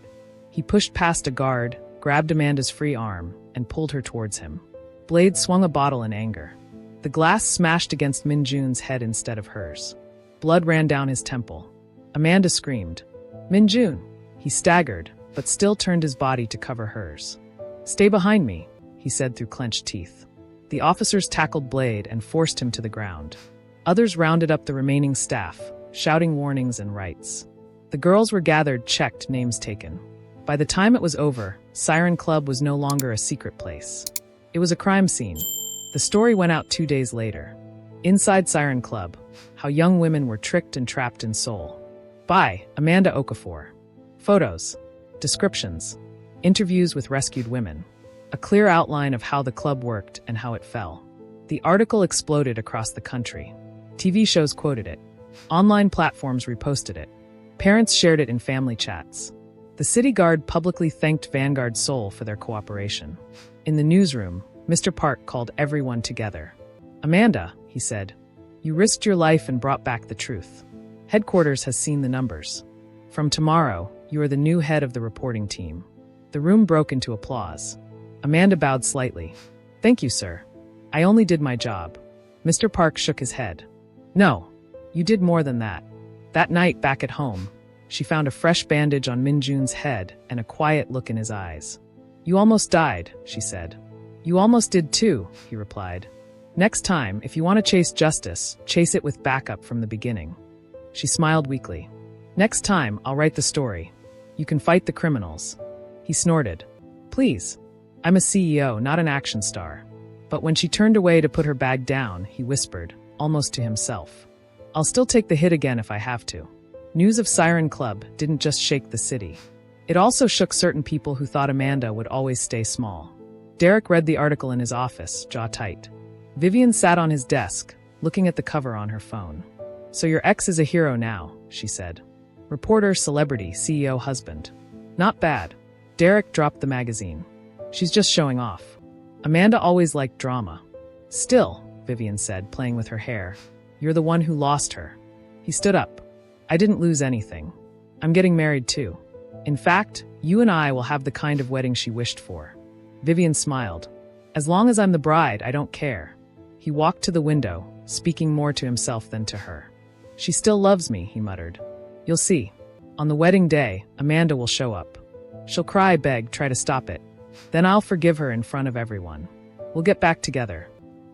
He pushed past a guard, grabbed Amanda's free arm, and pulled her towards him. Blade swung a bottle in anger. The glass smashed against Minjun's head instead of hers. Blood ran down his temple. Amanda screamed. Minjun! He staggered, but still turned his body to cover hers. Stay behind me, he said through clenched teeth. The officers tackled Blade and forced him to the ground. Others rounded up the remaining staff, shouting warnings and rights. The girls were gathered, checked, names taken. By the time it was over, Siren Club was no longer a secret place. It was a crime scene. The story went out 2 days later. Inside Siren Club, how young women were tricked and trapped in Seoul. By Amanda Okafor. Photos, descriptions, interviews with rescued women. A clear outline of how the club worked and how it fell. The article exploded across the country. TV shows quoted it. Online platforms reposted it. Parents shared it in family chats. The city guard publicly thanked Vanguard Seoul for their cooperation. In the newsroom, Mr. Park called everyone together. "Amanda," he said, "you risked your life and brought back the truth. Headquarters has seen the numbers. From tomorrow, you are the new head of the reporting team." The room broke into applause. Amanda bowed slightly. "Thank you, sir. I only did my job." Mr. Park shook his head. "No, you did more than that." That night, back at home, she found a fresh bandage on Minjun's head and a quiet look in his eyes. "You almost died," she said. "You almost did too," he replied. "Next time, if you want to chase justice, chase it with backup from the beginning." She smiled weakly. "Next time, I'll write the story. You can fight the criminals." He snorted. "Please. I'm a CEO, not an action star." But when she turned away to put her bag down, he whispered, almost to himself, "I'll still take the hit again if I have to." News of Siren Club didn't just shake the city. It also shook certain people who thought Amanda would always stay small. Derek read the article in his office, jaw tight. Vivian sat on his desk, looking at the cover on her phone. "So your ex is a hero now," she said. "Reporter, celebrity, CEO, husband. Not bad." Derek dropped the magazine. "She's just showing off." Amanda always liked drama. "Still," Vivian said, playing with her hair, "you're the one who lost her." He stood up. "I didn't lose anything. I'm getting married too. In fact, you and I will have the kind of wedding she wished for." Vivian smiled. "As long as I'm the bride, I don't care." He walked to the window, speaking more to himself than to her. "She still loves me," he muttered. "You'll see. On the wedding day, Amanda will show up. She'll cry, beg, try to stop it. Then I'll forgive her in front of everyone. We'll get back together.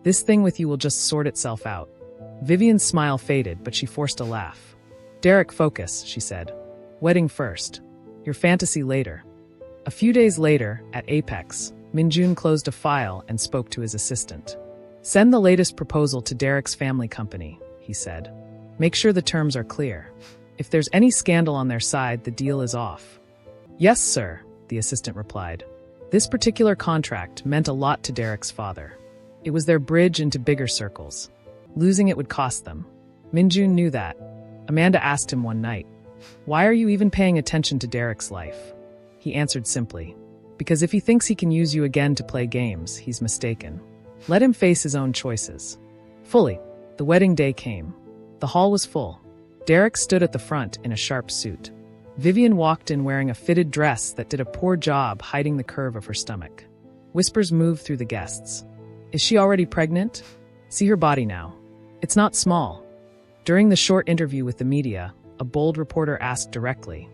This thing with you will just sort itself out." Vivian's smile faded, but she forced a laugh. "Derek, focus," she said. "Wedding first. Your fantasy later." A few days later, at Apex, Minjun closed a file and spoke to his assistant. "Send the latest proposal to Derek's family company," he said. "Make sure the terms are clear. If there's any scandal on their side, the deal is off." "Yes, sir," the assistant replied. This particular contract meant a lot to Derek's father. It was their bridge into bigger circles. Losing it would cost them. Minjun knew that. Amanda asked him one night, "Why are you even paying attention to Derek's life?" He answered simply, "Because if he thinks he can use you again to play games, he's mistaken. Let him face his own choices." Fully, the wedding day came. The hall was full. Derek stood at the front in a sharp suit. Vivian walked in wearing a fitted dress that did a poor job hiding the curve of her stomach. Whispers moved through the guests. "Is she already pregnant? See her body now. It's not small." During the short interview with the media, a bold reporter asked directly,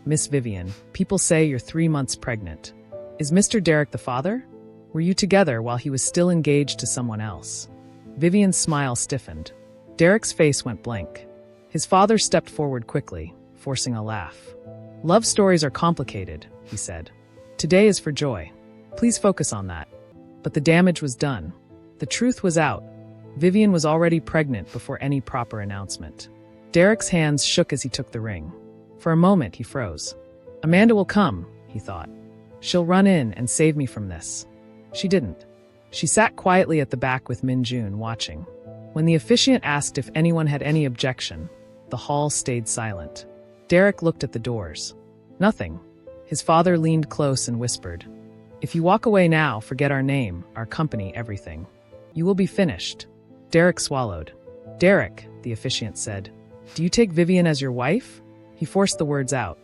"Miss Vivian, people say you're 3 months pregnant. Is Mr. Derek the father? Were you together while he was still engaged to someone else?" Vivian's smile stiffened. Derek's face went blank. His father stepped forward quickly, forcing a laugh. "Love stories are complicated," he said. "Today is for joy. Please focus on that." But the damage was done. The truth was out. Vivian was already pregnant before any proper announcement. Derek's hands shook as he took the ring. For a moment, he froze. "Amanda will come," he thought. "She'll run in and save me from this." She didn't. She sat quietly at the back with Minjun watching. When the officiant asked if anyone had any objection, the hall stayed silent. Derek looked at the doors. Nothing. His father leaned close and whispered, "If you walk away now, forget our name, our company, everything. You will be finished." Derek swallowed. "Derek," the officiant said, "do you take Vivian as your wife?" He forced the words out.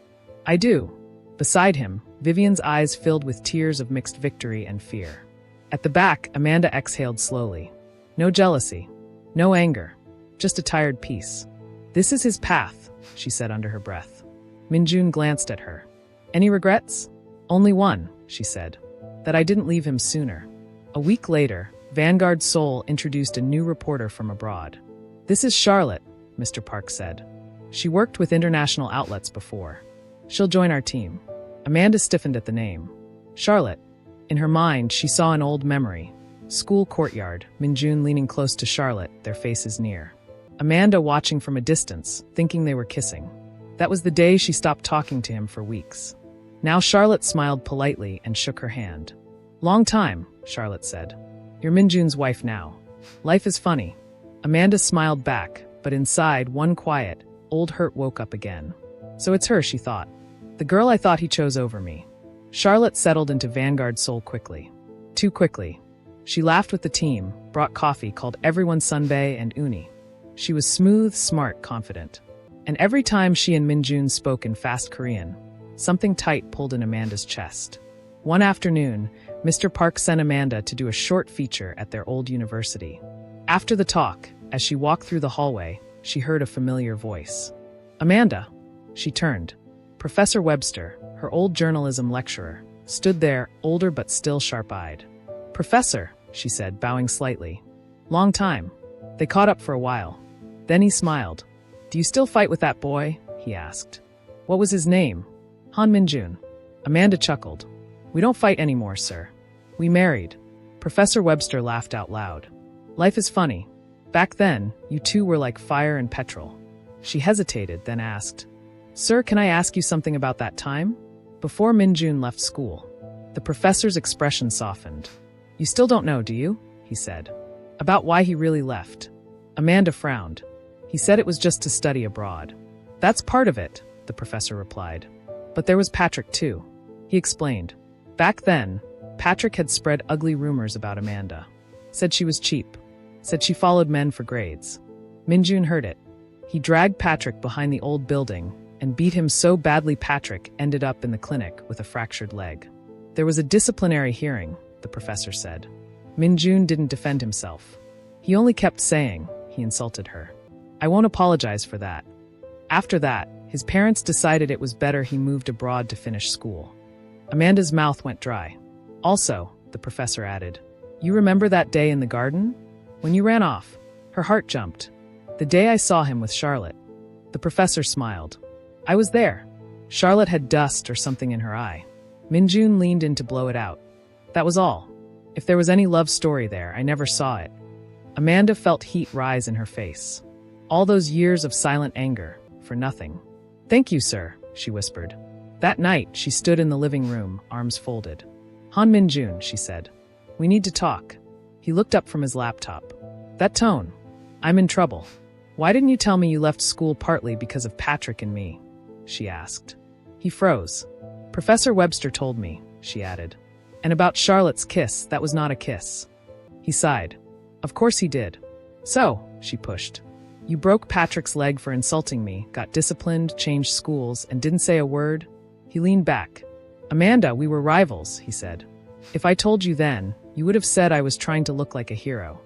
"I do." Beside him, Vivian's eyes filled with tears of mixed victory and fear. At the back, Amanda exhaled slowly. No jealousy. No anger. Just a tired peace. "This is his path," she said under her breath. Minjun glanced at her. "Any regrets?" "Only one," she said. "That I didn't leave him sooner." A week later, Vanguard Seoul introduced a new reporter from abroad. "This is Charlotte," Mr. Park said. She worked with international outlets before. She'll join our team. Amanda stiffened at the name. Charlotte. In her mind, she saw an old memory. School courtyard, Minjun leaning close to Charlotte, their faces near. Amanda watching from a distance, thinking they were kissing. That was the day she stopped talking to him for weeks. Now Charlotte smiled politely and shook her hand. Long time, Charlotte said. You're Minjun's wife now. Life is funny. Amanda smiled back, but inside, one quiet, old hurt woke up again. So it's her, she thought. The girl I thought he chose over me. Charlotte settled into Vanguard Seoul quickly. Too quickly. She laughed with the team, brought coffee, called everyone sunbae and uni. She was smooth, smart, confident. And every time she and Minjun spoke in fast Korean, something tight pulled in Amanda's chest. One afternoon, Mr. Park sent Amanda to do a short feature at their old university. After the talk, as she walked through the hallway, she heard a familiar voice. Amanda. She turned. Professor Webster, her old journalism lecturer, stood there, older but still sharp-eyed. Professor, she said, bowing slightly. Long time. They caught up for a while. Then he smiled. Do you still fight with that boy? He asked. What was his name? Han Minjun. Amanda chuckled. We don't fight anymore, sir. We married. Professor Webster laughed out loud. Life is funny. Back then, you two were like fire and petrol. She hesitated, then asked, Sir, can I ask you something about that time? Before Minjun left school. The professor's expression softened. You still don't know, do you? He said. About why he really left. Amanda frowned. He said it was just to study abroad. That's part of it, the professor replied. But there was Patrick too. He explained. Back then, Patrick had spread ugly rumors about Amanda. Said she was cheap. Said she followed men for grades. Minjun heard it. He dragged Patrick behind the old building and beat him so badly Patrick ended up in the clinic with a fractured leg. There was a disciplinary hearing, the professor said. Minjun didn't defend himself. He only kept saying, he insulted her. I won't apologize for that. After that, his parents decided it was better he moved abroad to finish school. Amanda's mouth went dry. Also, the professor added, you remember that day in the garden? When you ran off? Her heart jumped. The day I saw him with Charlotte. The professor smiled. I was there. Charlotte had dust or something in her eye. Minjun leaned in to blow it out. That was all. If there was any love story there, I never saw it. Amanda felt heat rise in her face. All those years of silent anger, for nothing. Thank you, sir, she whispered. That night, she stood in the living room, arms folded. Han Minjun, she said. We need to talk. He looked up from his laptop. That tone. I'm in trouble. Why didn't you tell me you left school partly because of Patrick and me? She asked. He froze. Professor Webster told me, she added. And about Charlotte's kiss, that was not a kiss. He sighed. Of course he did. So, she pushed. You broke Patrick's leg for insulting me, got disciplined, changed schools, and didn't say a word? He leaned back. Amanda, we were rivals, he said. If I told you then, you would have said I was trying to look like a hero.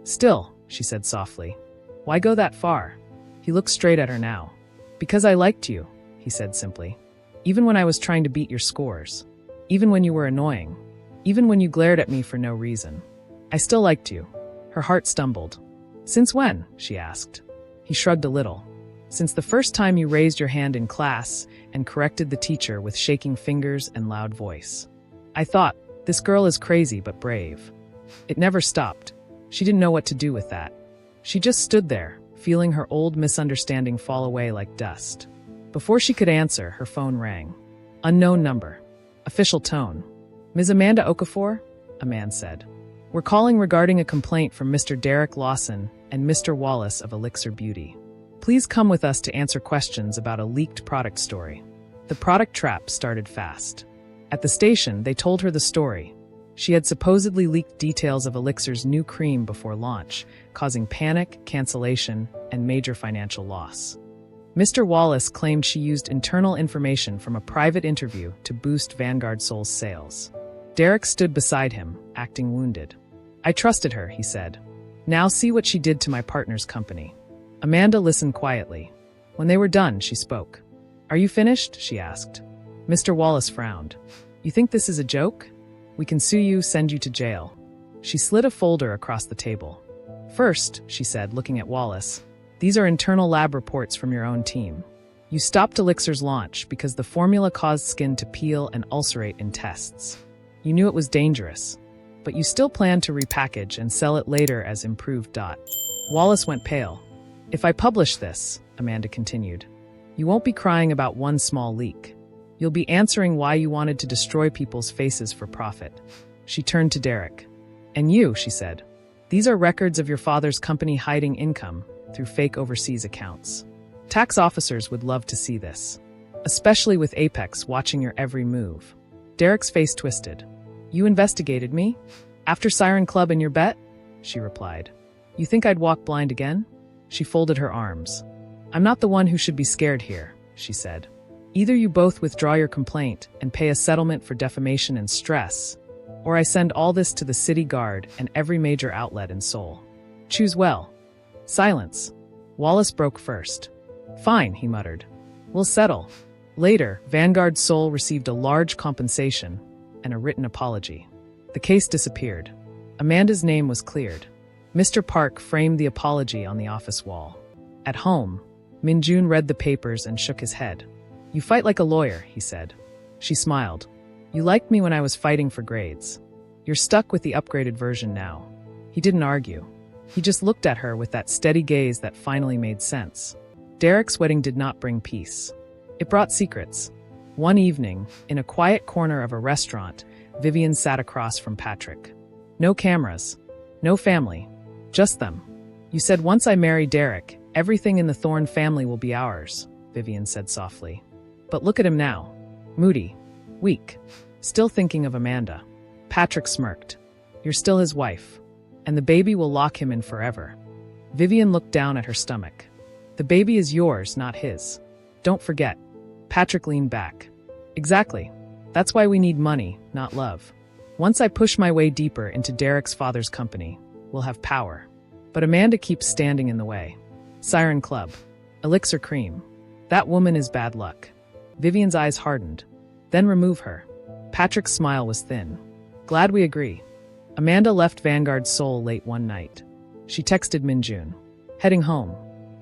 Still, she said softly. Why go that far? He looked straight at her now. Because I liked you, he said simply. Even when I was trying to beat your scores. Even when you were annoying. Even when you glared at me for no reason. I still liked you. Her heart stumbled. Since when? She asked. He shrugged a little. Since the first time you raised your hand in class and corrected the teacher with shaking fingers and loud voice. I thought, this girl is crazy but brave. It never stopped. She didn't know what to do with that. She just stood there, feeling her old misunderstanding fall away like dust. Before she could answer, her phone rang. Unknown number. Official tone. Ms. Amanda Okafor? A man said. We're calling regarding a complaint from Mr. Derek Lawson and Mr. Wallace of Elixir Beauty. Please come with us to answer questions about a leaked product story. The product trap started fast. At the station, they told her the story. She had supposedly leaked details of Elixir's new cream before launch, causing panic, cancellation, and major financial loss. Mr. Wallace claimed she used internal information from a private interview to boost Vanguard Seoul's sales. Derek stood beside him, acting wounded. I trusted her, he said. Now see what she did to my partner's company. Amanda listened quietly. When they were done, she spoke. Are you finished? She asked. Mr. Wallace frowned. You think this is a joke? We can sue you, send you to jail. She slid a folder across the table. First, she said, looking at Wallace, These are internal lab reports from your own team. You stopped Elixir's launch because the formula caused skin to peel and ulcerate in tests. You knew it was dangerous, but you still planned to repackage and sell it later as improved. Wallace went pale. If I publish this, Amanda continued, you won't be crying about one small leak. You'll be answering why you wanted to destroy people's faces for profit. She turned to Derek. And you, she said. These are records of your father's company hiding income through fake overseas accounts. Tax officers would love to see this, especially with Apex watching your every move. Derek's face twisted. You investigated me? After Siren Club and your bet? She replied. You think I'd walk blind again? She folded her arms. I'm not the one who should be scared here, she said. Either you both withdraw your complaint and pay a settlement for defamation and stress, or I send all this to the city guard and every major outlet in Seoul. Choose well. Silence. Wallace broke first. Fine, he muttered. We'll settle. Later, Vanguard Seoul received a large compensation and a written apology. The case disappeared. Amanda's name was cleared. Mr. Park framed the apology on the office wall. At home, Minjun read the papers and shook his head. You fight like a lawyer, he said. She smiled. You liked me when I was fighting for grades. You're stuck with the upgraded version now. He didn't argue. He just looked at her with that steady gaze that finally made sense. Derek's wedding did not bring peace. It brought secrets. One evening, in a quiet corner of a restaurant, Vivian sat across from Patrick. No cameras. No family. Just them. You said once I marry Derek, everything in the Thorne family will be ours, Vivian said softly. But look at him now. Moody. Weak. Still thinking of Amanda. Patrick smirked. You're still his wife. And the baby will lock him in forever. Vivian looked down at her stomach. The baby is yours, not his. Don't forget. Patrick leaned back. Exactly. That's why we need money, not love. Once I push my way deeper into Derek's father's company, we'll have power. But Amanda keeps standing in the way. Siren Club. Elixir Cream. That woman is bad luck. Vivian's eyes hardened. Then remove her. Patrick's smile was thin. Glad we agree. Amanda left Vanguard Seoul late one night. She texted Minjun. Heading home.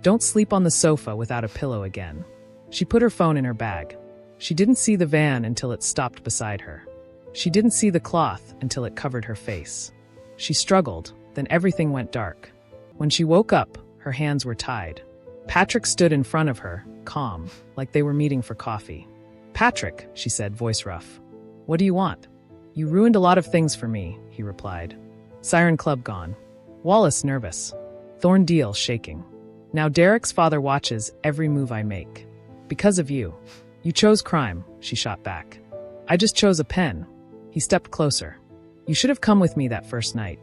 Don't sleep on the sofa without a pillow again. She put her phone in her bag. She didn't see the van until it stopped beside her. She didn't see the cloth until it covered her face. She struggled, then everything went dark. When she woke up, her hands were tied. Patrick stood in front of her, calm, like they were meeting for coffee. Patrick, she said, voice rough. What do you want? You ruined a lot of things for me, he replied. Siren Club gone. Wallace nervous. Thorne deal shaking. Now Derek's father watches every move I make. Because of you. You chose crime, she shot back. I just chose a pen. He stepped closer. You should have come with me that first night.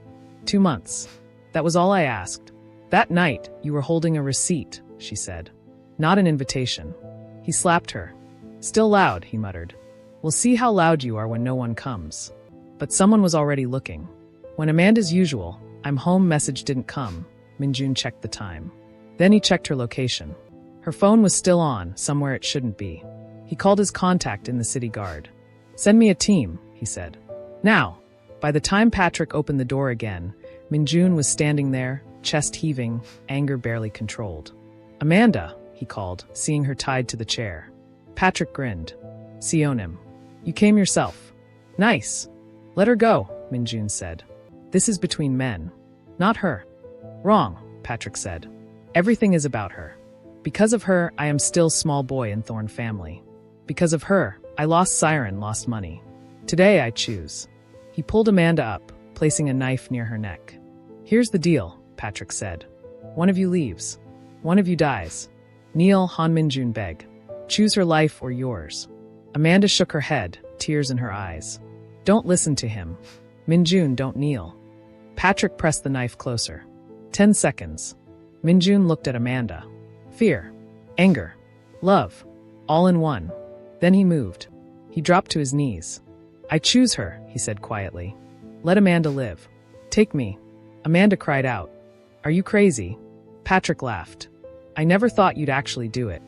2 months. That was all I asked. That night, you were holding a receipt, she said. Not an invitation. He slapped her. Still loud, he muttered. We'll see how loud you are when no one comes. But someone was already looking. When Amanda's usual, I'm home message didn't come, Minjun checked the time. Then he checked her location. Her phone was still on, somewhere it shouldn't be. He called his contact in the city guard. Send me a team, he said. Now. By the time Patrick opened the door again, Minjun was standing there, chest heaving, anger barely controlled. Amanda, he called, seeing her tied to the chair. Patrick grinned. Sionim. You came yourself. Nice. Let her go, Minjun said. This is between men. Not her. Wrong, Patrick said. Everything is about her. Because of her, I am still small boy in Thorne family. Because of her, I lost Siren, lost money. Today I choose. He pulled Amanda up, placing a knife near her neck. Here's the deal, Patrick said. One of you leaves. One of you dies. Kneel, Han Minjun beg. Choose her life or yours. Amanda shook her head, tears in her eyes. Don't listen to him. Minjun, don't kneel. Patrick pressed the knife closer. 10 seconds. Minjun looked at Amanda. Fear. Anger. Love. All in one. Then he moved. He dropped to his knees. I choose her, he said quietly. Let Amanda live. Take me. Amanda cried out. Are you crazy? Patrick laughed. I never thought you'd actually do it.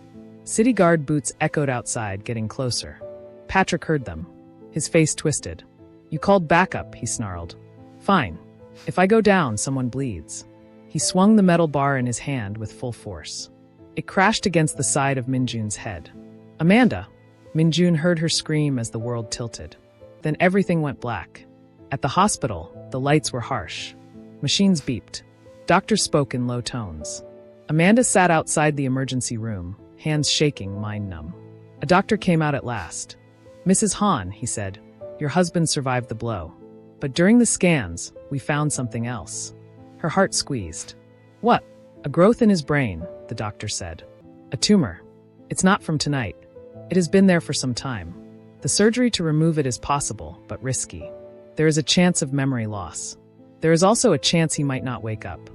City guard boots echoed outside, getting closer. Patrick heard them. His face twisted. You called backup, he snarled. Fine. If I go down, someone bleeds. He swung the metal bar in his hand with full force. It crashed against the side of Minjun's head. "Amanda!" Minjun heard her scream as the world tilted. Then everything went black. At the hospital, the lights were harsh. Machines beeped. Doctors spoke in low tones. Amanda sat outside the emergency room, hands shaking, mind numb. A doctor came out at last. "Mrs. Han," he said, "your husband survived the blow. But during the scans, we found something else." Her heart squeezed. "What?" "A growth in his brain," the doctor said. "A tumor. It's not from tonight. It has been there for some time. The surgery to remove it is possible, but risky. There is a chance of memory loss. There is also a chance he might not wake up."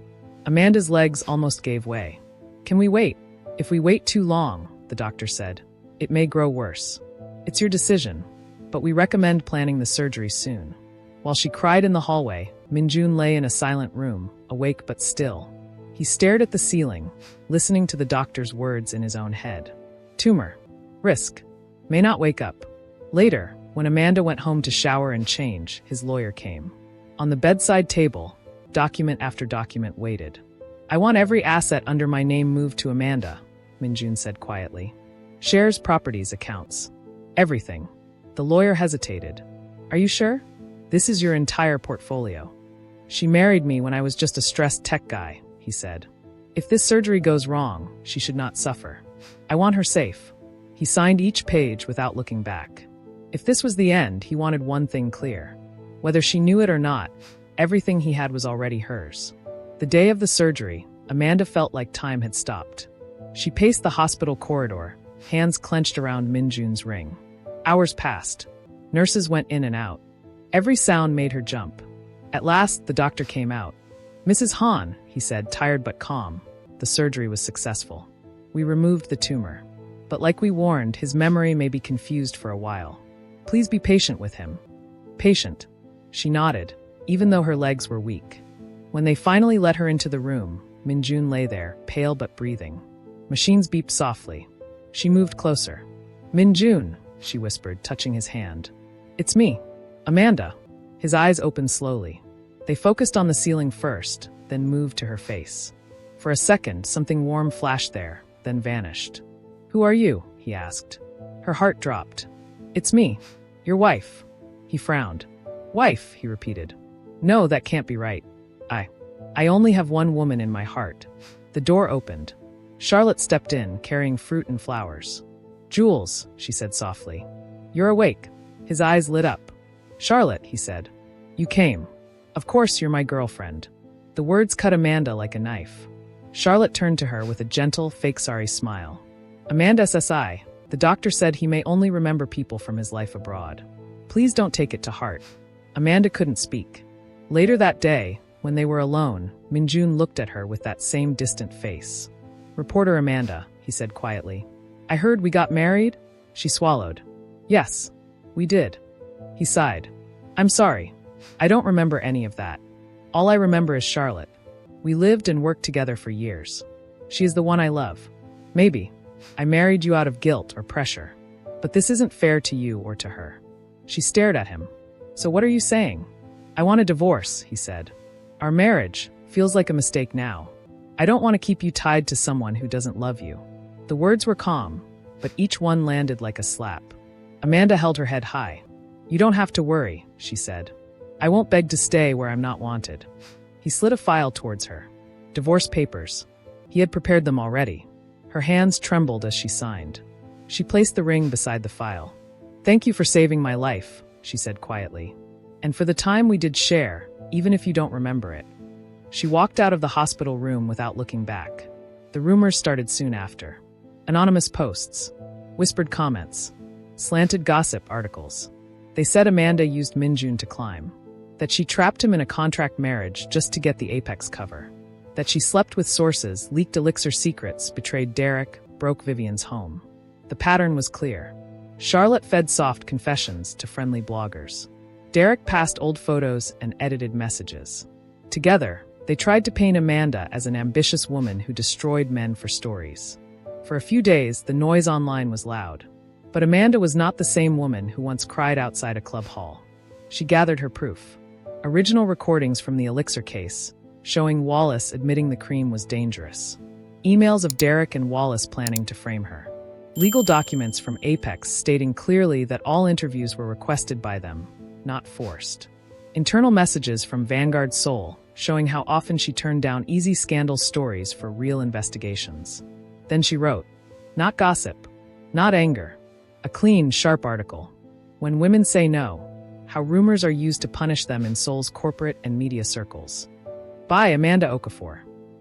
Amanda's legs almost gave way. "Can we wait?" "If we wait too long," the doctor said, "it may grow worse. It's your decision, but we recommend planning the surgery soon." While she cried in the hallway, Minjun lay in a silent room, awake but still. He stared at the ceiling, listening to the doctor's words in his own head. Tumor. Risk. May not wake up. Later, when Amanda went home to shower and change, his lawyer came. On the bedside table, document after document waited. "I want every asset under my name moved to Amanda," Minjun said quietly. "Shares, properties, accounts. Everything." The lawyer hesitated. "Are you sure? This is your entire portfolio." "She married me when I was just a stressed tech guy," he said. "If this surgery goes wrong, she should not suffer. I want her safe." He signed each page without looking back. If this was the end, he wanted one thing clear. Whether she knew it or not, everything he had was already hers. The day of the surgery, Amanda felt like time had stopped. She paced the hospital corridor, hands clenched around Minjun's ring. Hours passed. Nurses went in and out. Every sound made her jump. At last, the doctor came out. "Mrs. Han," he said, tired but calm. "The surgery was successful. We removed the tumor. But like we warned, his memory may be confused for a while. Please be patient with him." "Patient." She nodded, even though her legs were weak. When they finally let her into the room, Minjun lay there, pale but breathing. Machines beeped softly. She moved closer. "Minjun," she whispered, touching his hand. "It's me. Amanda." His eyes opened slowly. They focused on the ceiling first, then moved to her face. For a second, something warm flashed there, then vanished. "Who are you?" he asked. Her heart dropped. "It's me. Your wife." He frowned. "Wife," he repeated. "No, that can't be right. I only have one woman in my heart." The door opened. Charlotte stepped in, carrying fruit and flowers. "Jules," she said softly. "You're awake." His eyes lit up. "Charlotte," he said. "You came. Of course you're my girlfriend." The words cut Amanda like a knife. Charlotte turned to her with a gentle, fake sorry smile. "Amanda SSI, the doctor said he may only remember people from his life abroad. Please don't take it to heart." Amanda couldn't speak. Later that day, when they were alone, Minjun looked at her with that same distant face. "Reporter Amanda," he said quietly. "I heard we got married?" She swallowed. "Yes, we did." He sighed. "I'm sorry. I don't remember any of that. All I remember is Charlotte. We lived and worked together for years. She is the one I love. Maybe I married you out of guilt or pressure. But this isn't fair to you or to her." She stared at him. "So what are you saying?" "I want a divorce," he said. "Our marriage feels like a mistake now. I don't want to keep you tied to someone who doesn't love you." The words were calm, but each one landed like a slap. Amanda held her head high. "You don't have to worry," she said. "I won't beg to stay where I'm not wanted." He slid a file towards her. Divorce papers. He had prepared them already. Her hands trembled as she signed. She placed the ring beside the file. "Thank you for saving my life," she said quietly. "And for the time we did share, even if you don't remember it." She walked out of the hospital room without looking back. The rumors started soon after. Anonymous posts, whispered comments, slanted gossip articles. They said Amanda used Minjun to climb, that she trapped him in a contract marriage just to get the Apex cover, that she slept with sources, leaked Elixir secrets, betrayed Derek, broke Vivian's home. The pattern was clear. Charlotte fed soft confessions to friendly bloggers. Derek passed old photos and edited messages. Together, they tried to paint Amanda as an ambitious woman who destroyed men for stories. For a few days, the noise online was loud. But Amanda was not the same woman who once cried outside a club hall. She gathered her proof. Original recordings from the Elixir case, showing Wallace admitting the cream was dangerous. Emails of Derek and Wallace planning to frame her. Legal documents from Apex stating clearly that all interviews were requested by them, not forced. Internal messages from Vanguard Seoul, showing how often she turned down easy scandal stories for real investigations. Then she wrote, "Not gossip, not anger. A clean, sharp article. When women say no, how rumors are used to punish them in Seoul's corporate and media circles." By Amanda Okafor.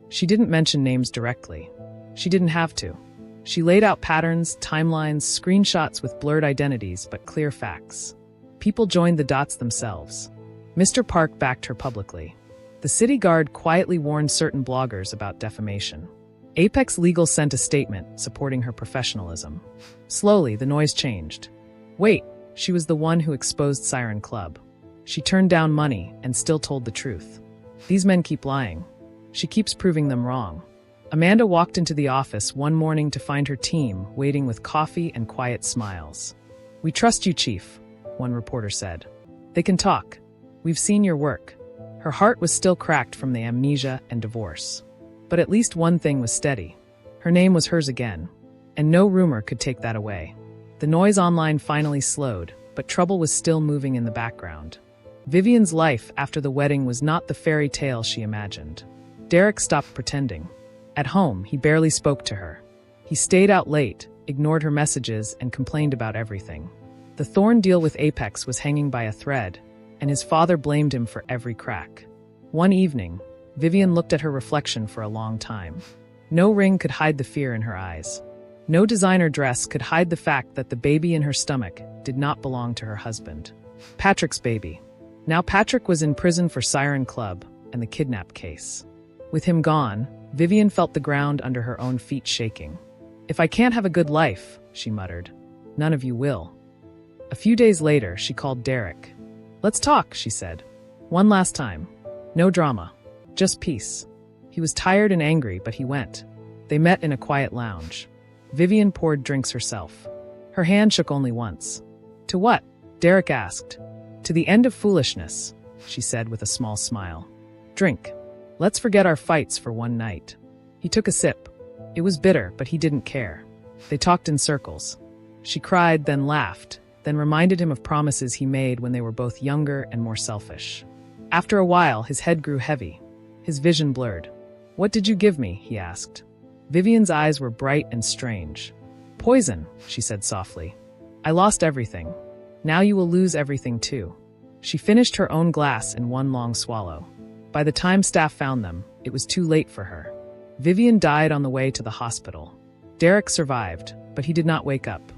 She didn't mention names directly. She didn't have to. She laid out patterns, timelines, screenshots with blurred identities but clear facts. People joined the dots themselves. Mr. Park backed her publicly. The city guard quietly warned certain bloggers about defamation. Apex Legal sent a statement supporting her professionalism. Slowly, the noise changed. Wait, she was the one who exposed Siren Club. She turned down money and still told the truth. These men keep lying. She keeps proving them wrong. Amanda walked into the office one morning to find her team waiting with coffee and quiet smiles. "We trust you, Chief," one reporter said. "They can talk. We've seen your work." Her heart was still cracked from the amnesia and divorce. But at least one thing was steady. Her name was hers again, and no rumor could take that away. The noise online finally slowed, but trouble was still moving in the background. Vivian's life after the wedding was not the fairy tale she imagined. Derek stopped pretending. At home, he barely spoke to her. He stayed out late, ignored her messages, and complained about everything. The Thorn deal with Apex was hanging by a thread, and his father blamed him for every crack. One evening, Vivian looked at her reflection for a long time. No ring could hide the fear in her eyes. No designer dress could hide the fact that the baby in her stomach did not belong to her husband. Patrick's baby. Now Patrick was in prison for Siren Club and the kidnap case. With him gone, Vivian felt the ground under her own feet shaking. "If I can't have a good life," she muttered, "none of you will." A few days later, she called Derek. "Let's talk," she said. "One last time. No drama. Just peace." He was tired and angry, but he went. They met in a quiet lounge. Vivian poured drinks herself. Her hand shook only once. "To what?" Derek asked. "To the end of foolishness," she said with a small smile. "Drink. Let's forget our fights for one night." He took a sip. It was bitter, but he didn't care. They talked in circles. She cried, then laughed, then reminded him of promises he made when they were both younger and more selfish. After a while, his head grew heavy. His vision blurred. "What did you give me?" he asked. Vivian's eyes were bright and strange. "Poison," she said softly. "I lost everything. Now you will lose everything too." She finished her own glass in one long swallow. By the time staff found them, it was too late for her. Vivian died on the way to the hospital. Derek survived, but he did not wake up.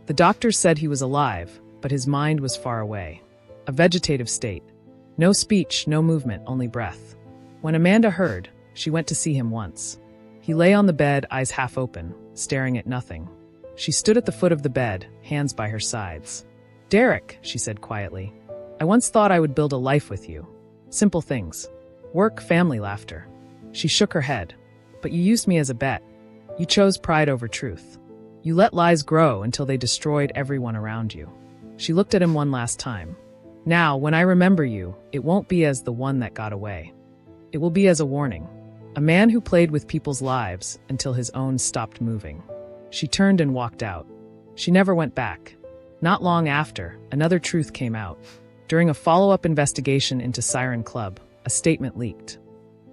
The doctors said he was alive, but his mind was far away. A vegetative state. No speech, no movement, only breath. When Amanda heard, she went to see him once. He lay on the bed, eyes half open, staring at nothing. She stood at the foot of the bed, hands by her sides. "Derek," she said quietly, "I once thought I would build a life with you. Simple things. Work, family, laughter." She shook her head. "But you used me as a bet. You chose pride over truth. You let lies grow until they destroyed everyone around you." She looked at him one last time. "Now, when I remember you, it won't be as the one that got away. It will be as a warning. A man who played with people's lives until his own stopped moving." She turned and walked out. She never went back. Not long after, another truth came out. During a follow-up investigation into Siren Club, a statement leaked.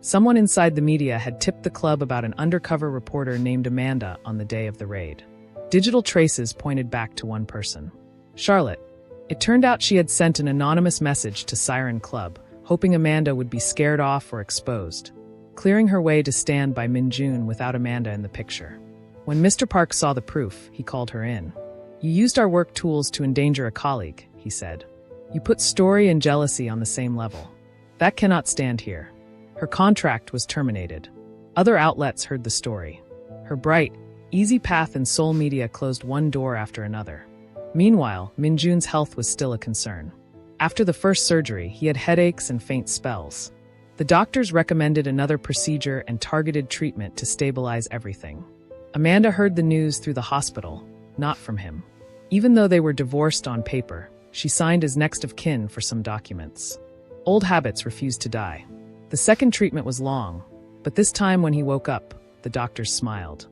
Someone inside the media had tipped the club about an undercover reporter named Amanda on the day of the raid. Digital traces pointed back to one person. Charlotte. It turned out she had sent an anonymous message to Siren Club, hoping Amanda would be scared off or exposed, clearing her way to stand by Min-jun without Amanda in the picture. When Mr. Park saw the proof, he called her in. "You used our work tools to endanger a colleague," he said. "You put story and jealousy on the same level. That cannot stand here." Her contract was terminated. Other outlets heard the story. Her bright, easy path in Seoul media closed one door after another. Meanwhile, Min-jun's health was still a concern. After the first surgery, he had headaches and faint spells. The doctors recommended another procedure and targeted treatment to stabilize everything. Amanda heard the news through the hospital, not from him. Even though they were divorced on paper, she signed as next of kin for some documents. Old habits refused to die. The The second treatment was long, but this time when he woke up, the doctors smiled.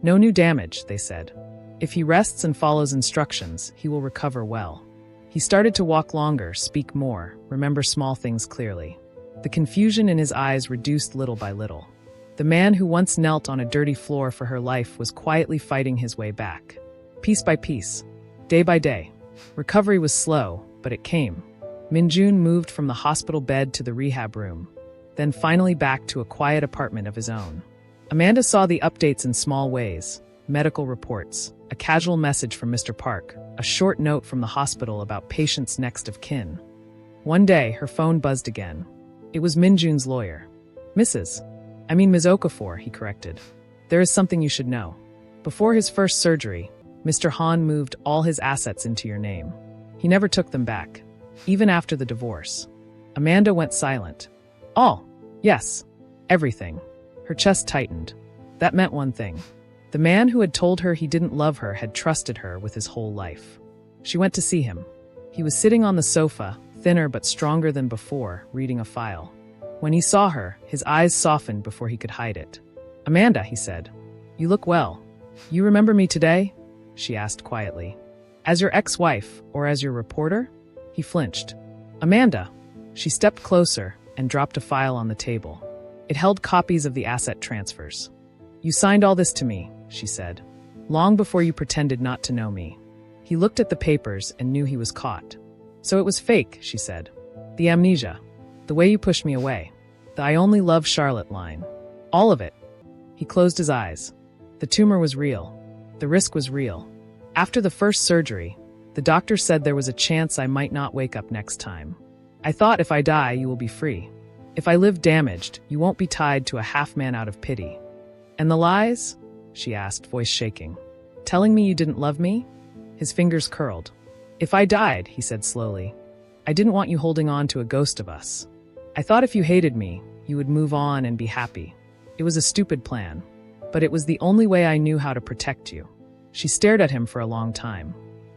No new damage, they said. If he rests and follows instructions, he will recover well. He started to walk longer, speak more, remember small things clearly. The confusion in his eyes reduced little by little. The man who once knelt on a dirty floor for her life was quietly fighting his way back. Piece by piece, day by day. Recovery was slow, but it came. Minjun moved from the hospital bed to the rehab room, then finally back to a quiet apartment of his own. Amanda saw the updates in small ways: medical reports, a casual message from Mr. Park, a short note from the hospital about patients' next of kin. One day, her phone buzzed again. It was Minjun's lawyer. Ms. Okafor, he corrected. There is something you should know. Before his first surgery, Mr. Han moved all his assets into your name. He never took them back, even after the divorce. Amanda went silent. All. Yes. Everything. Her chest tightened. That meant one thing. The man who had told her he didn't love her had trusted her with his whole life. She went to see him. He was sitting on the sofa, thinner but stronger than before, reading a file. When he saw her, his eyes softened before he could hide it. Amanda, he said. You look well. You remember me today? She asked quietly. As your ex-wife, or as your reporter? He flinched. Amanda. She stepped closer and dropped a file on the table. It held copies of the asset transfers. You signed all this to me, she said, long before you pretended not to know me. He looked at the papers and knew he was caught. So it was fake, she said. The amnesia. The way you pushed me away. The I only love Charlotte line. All of it. He closed his eyes. The tumor was real. The risk was real. After the first surgery, the doctor said there was a chance I might not wake up next time. I thought if I die, you will be free. If I live damaged, you won't be tied to a half-man out of pity. And the lies? She asked, voice shaking. Telling me you didn't love me? His fingers curled. If I died, he said slowly, I didn't want you holding on to a ghost of us. I thought if you hated me, you would move on and be happy. It was a stupid plan, but it was the only way I knew how to protect you. She stared at him for a long time.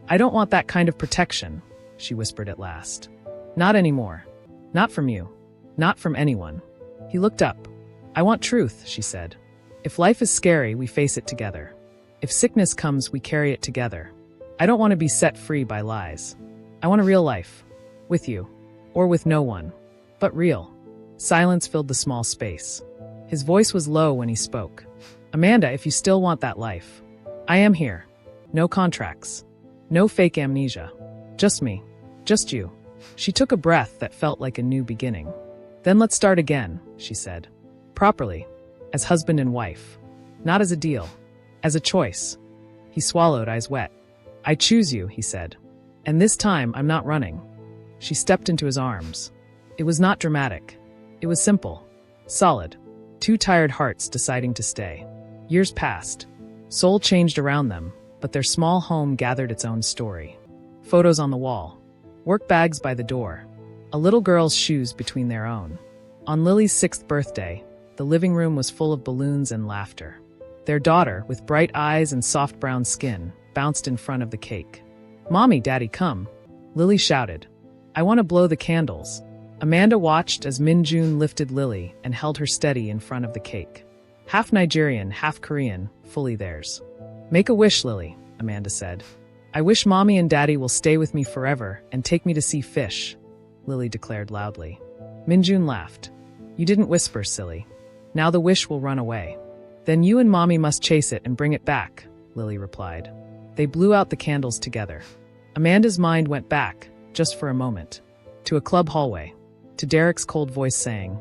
I don't want that kind of protection, she whispered at last. Not anymore. Not from you. Not from anyone. He looked up. I want truth, she said. If life is scary, we face it together. If sickness comes, we carry it together. I don't want to be set free by lies. I want a real life. With you. Or with no one. But real. Silence filled the small space. His voice was low when he spoke. Amanda, if you still want that life, I am here. No contracts. No fake amnesia. Just me. Just you. She took a breath that felt like a new beginning. Then let's start again, she said. Properly. As husband and wife. Not as a deal. As a choice. He swallowed, eyes wet. I choose you, he said. And this time, I'm not running. She stepped into his arms. It was not dramatic. It was simple. Solid. Two tired hearts deciding to stay. Years passed. Seoul changed around them, but their small home gathered its own story. Photos on the wall. Work bags by the door. A little girl's shoes between their own. On Lily's 6th birthday, the living room was full of balloons and laughter. Their daughter, with bright eyes and soft brown skin, bounced in front of the cake. Mommy, Daddy, come. Lily shouted. I want to blow the candles. Amanda watched as Minjun lifted Lily and held her steady in front of the cake. Half Nigerian, half Korean, fully theirs. Make a wish, Lily, Amanda said. I wish Mommy and Daddy will stay with me forever and take me to see fish, Lily declared loudly. Minjun laughed. You didn't whisper, silly. Now the wish will run away. Then you and Mommy must chase it and bring it back, Lily replied. They blew out the candles together. Amanda's mind went back, just for a moment, to a club hallway, to Derek's cold voice saying,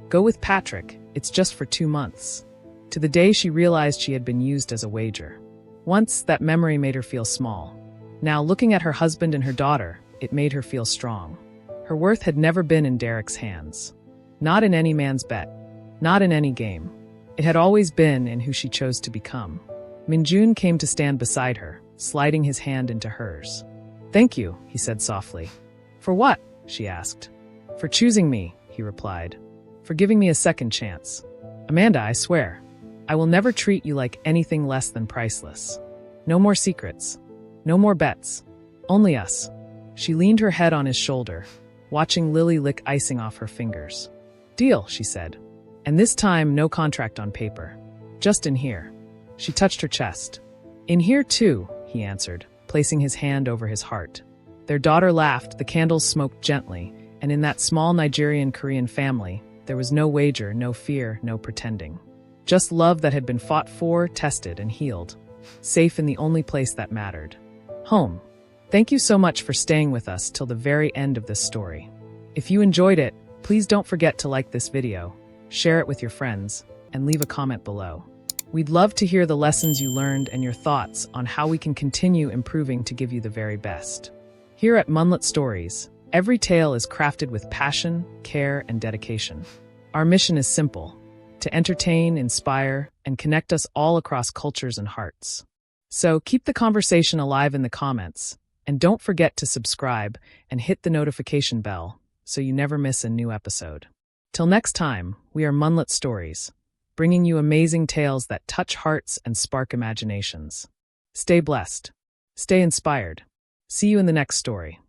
Go with Patrick, it's just for 2 months. To the day she realized she had been used as a wager. Once, that memory made her feel small. Now, looking at her husband and her daughter, it made her feel strong. Her worth had never been in Derek's hands. Not in any man's bet. Not in any game. It had always been in who she chose to become. Minjun came to stand beside her, sliding his hand into hers. Thank you, he said softly. For what? She asked. For choosing me, he replied. For giving me a second chance. Amanda, I swear, I will never treat you like anything less than priceless. No more secrets. No more bets. Only us. She leaned her head on his shoulder, watching Lily lick icing off her fingers. Deal, she said. And this time, no contract on paper. Just in here. She touched her chest. In here too, he answered, placing his hand over his heart. Their daughter laughed, the candles smoked gently, and in that small Nigerian Korean family, there was no wager, no fear, no pretending. Just love that had been fought for, tested, and healed. Safe in the only place that mattered. Home. Thank you so much for staying with us till the very end of this story. If you enjoyed it, please don't forget to like this video, share it with your friends, and leave a comment below. We'd love to hear the lessons you learned and your thoughts on how we can continue improving to give you the very best. Here at Moonlit Stories, every tale is crafted with passion, care, and dedication. Our mission is simple: to entertain, inspire, and connect us all across cultures and hearts. So keep the conversation alive in the comments, and don't forget to subscribe and hit the notification bell so you never miss a new episode. Till next time, we are Moonlit Stories, bringing you amazing tales that touch hearts and spark imaginations. Stay blessed. Stay inspired. See you in the next story.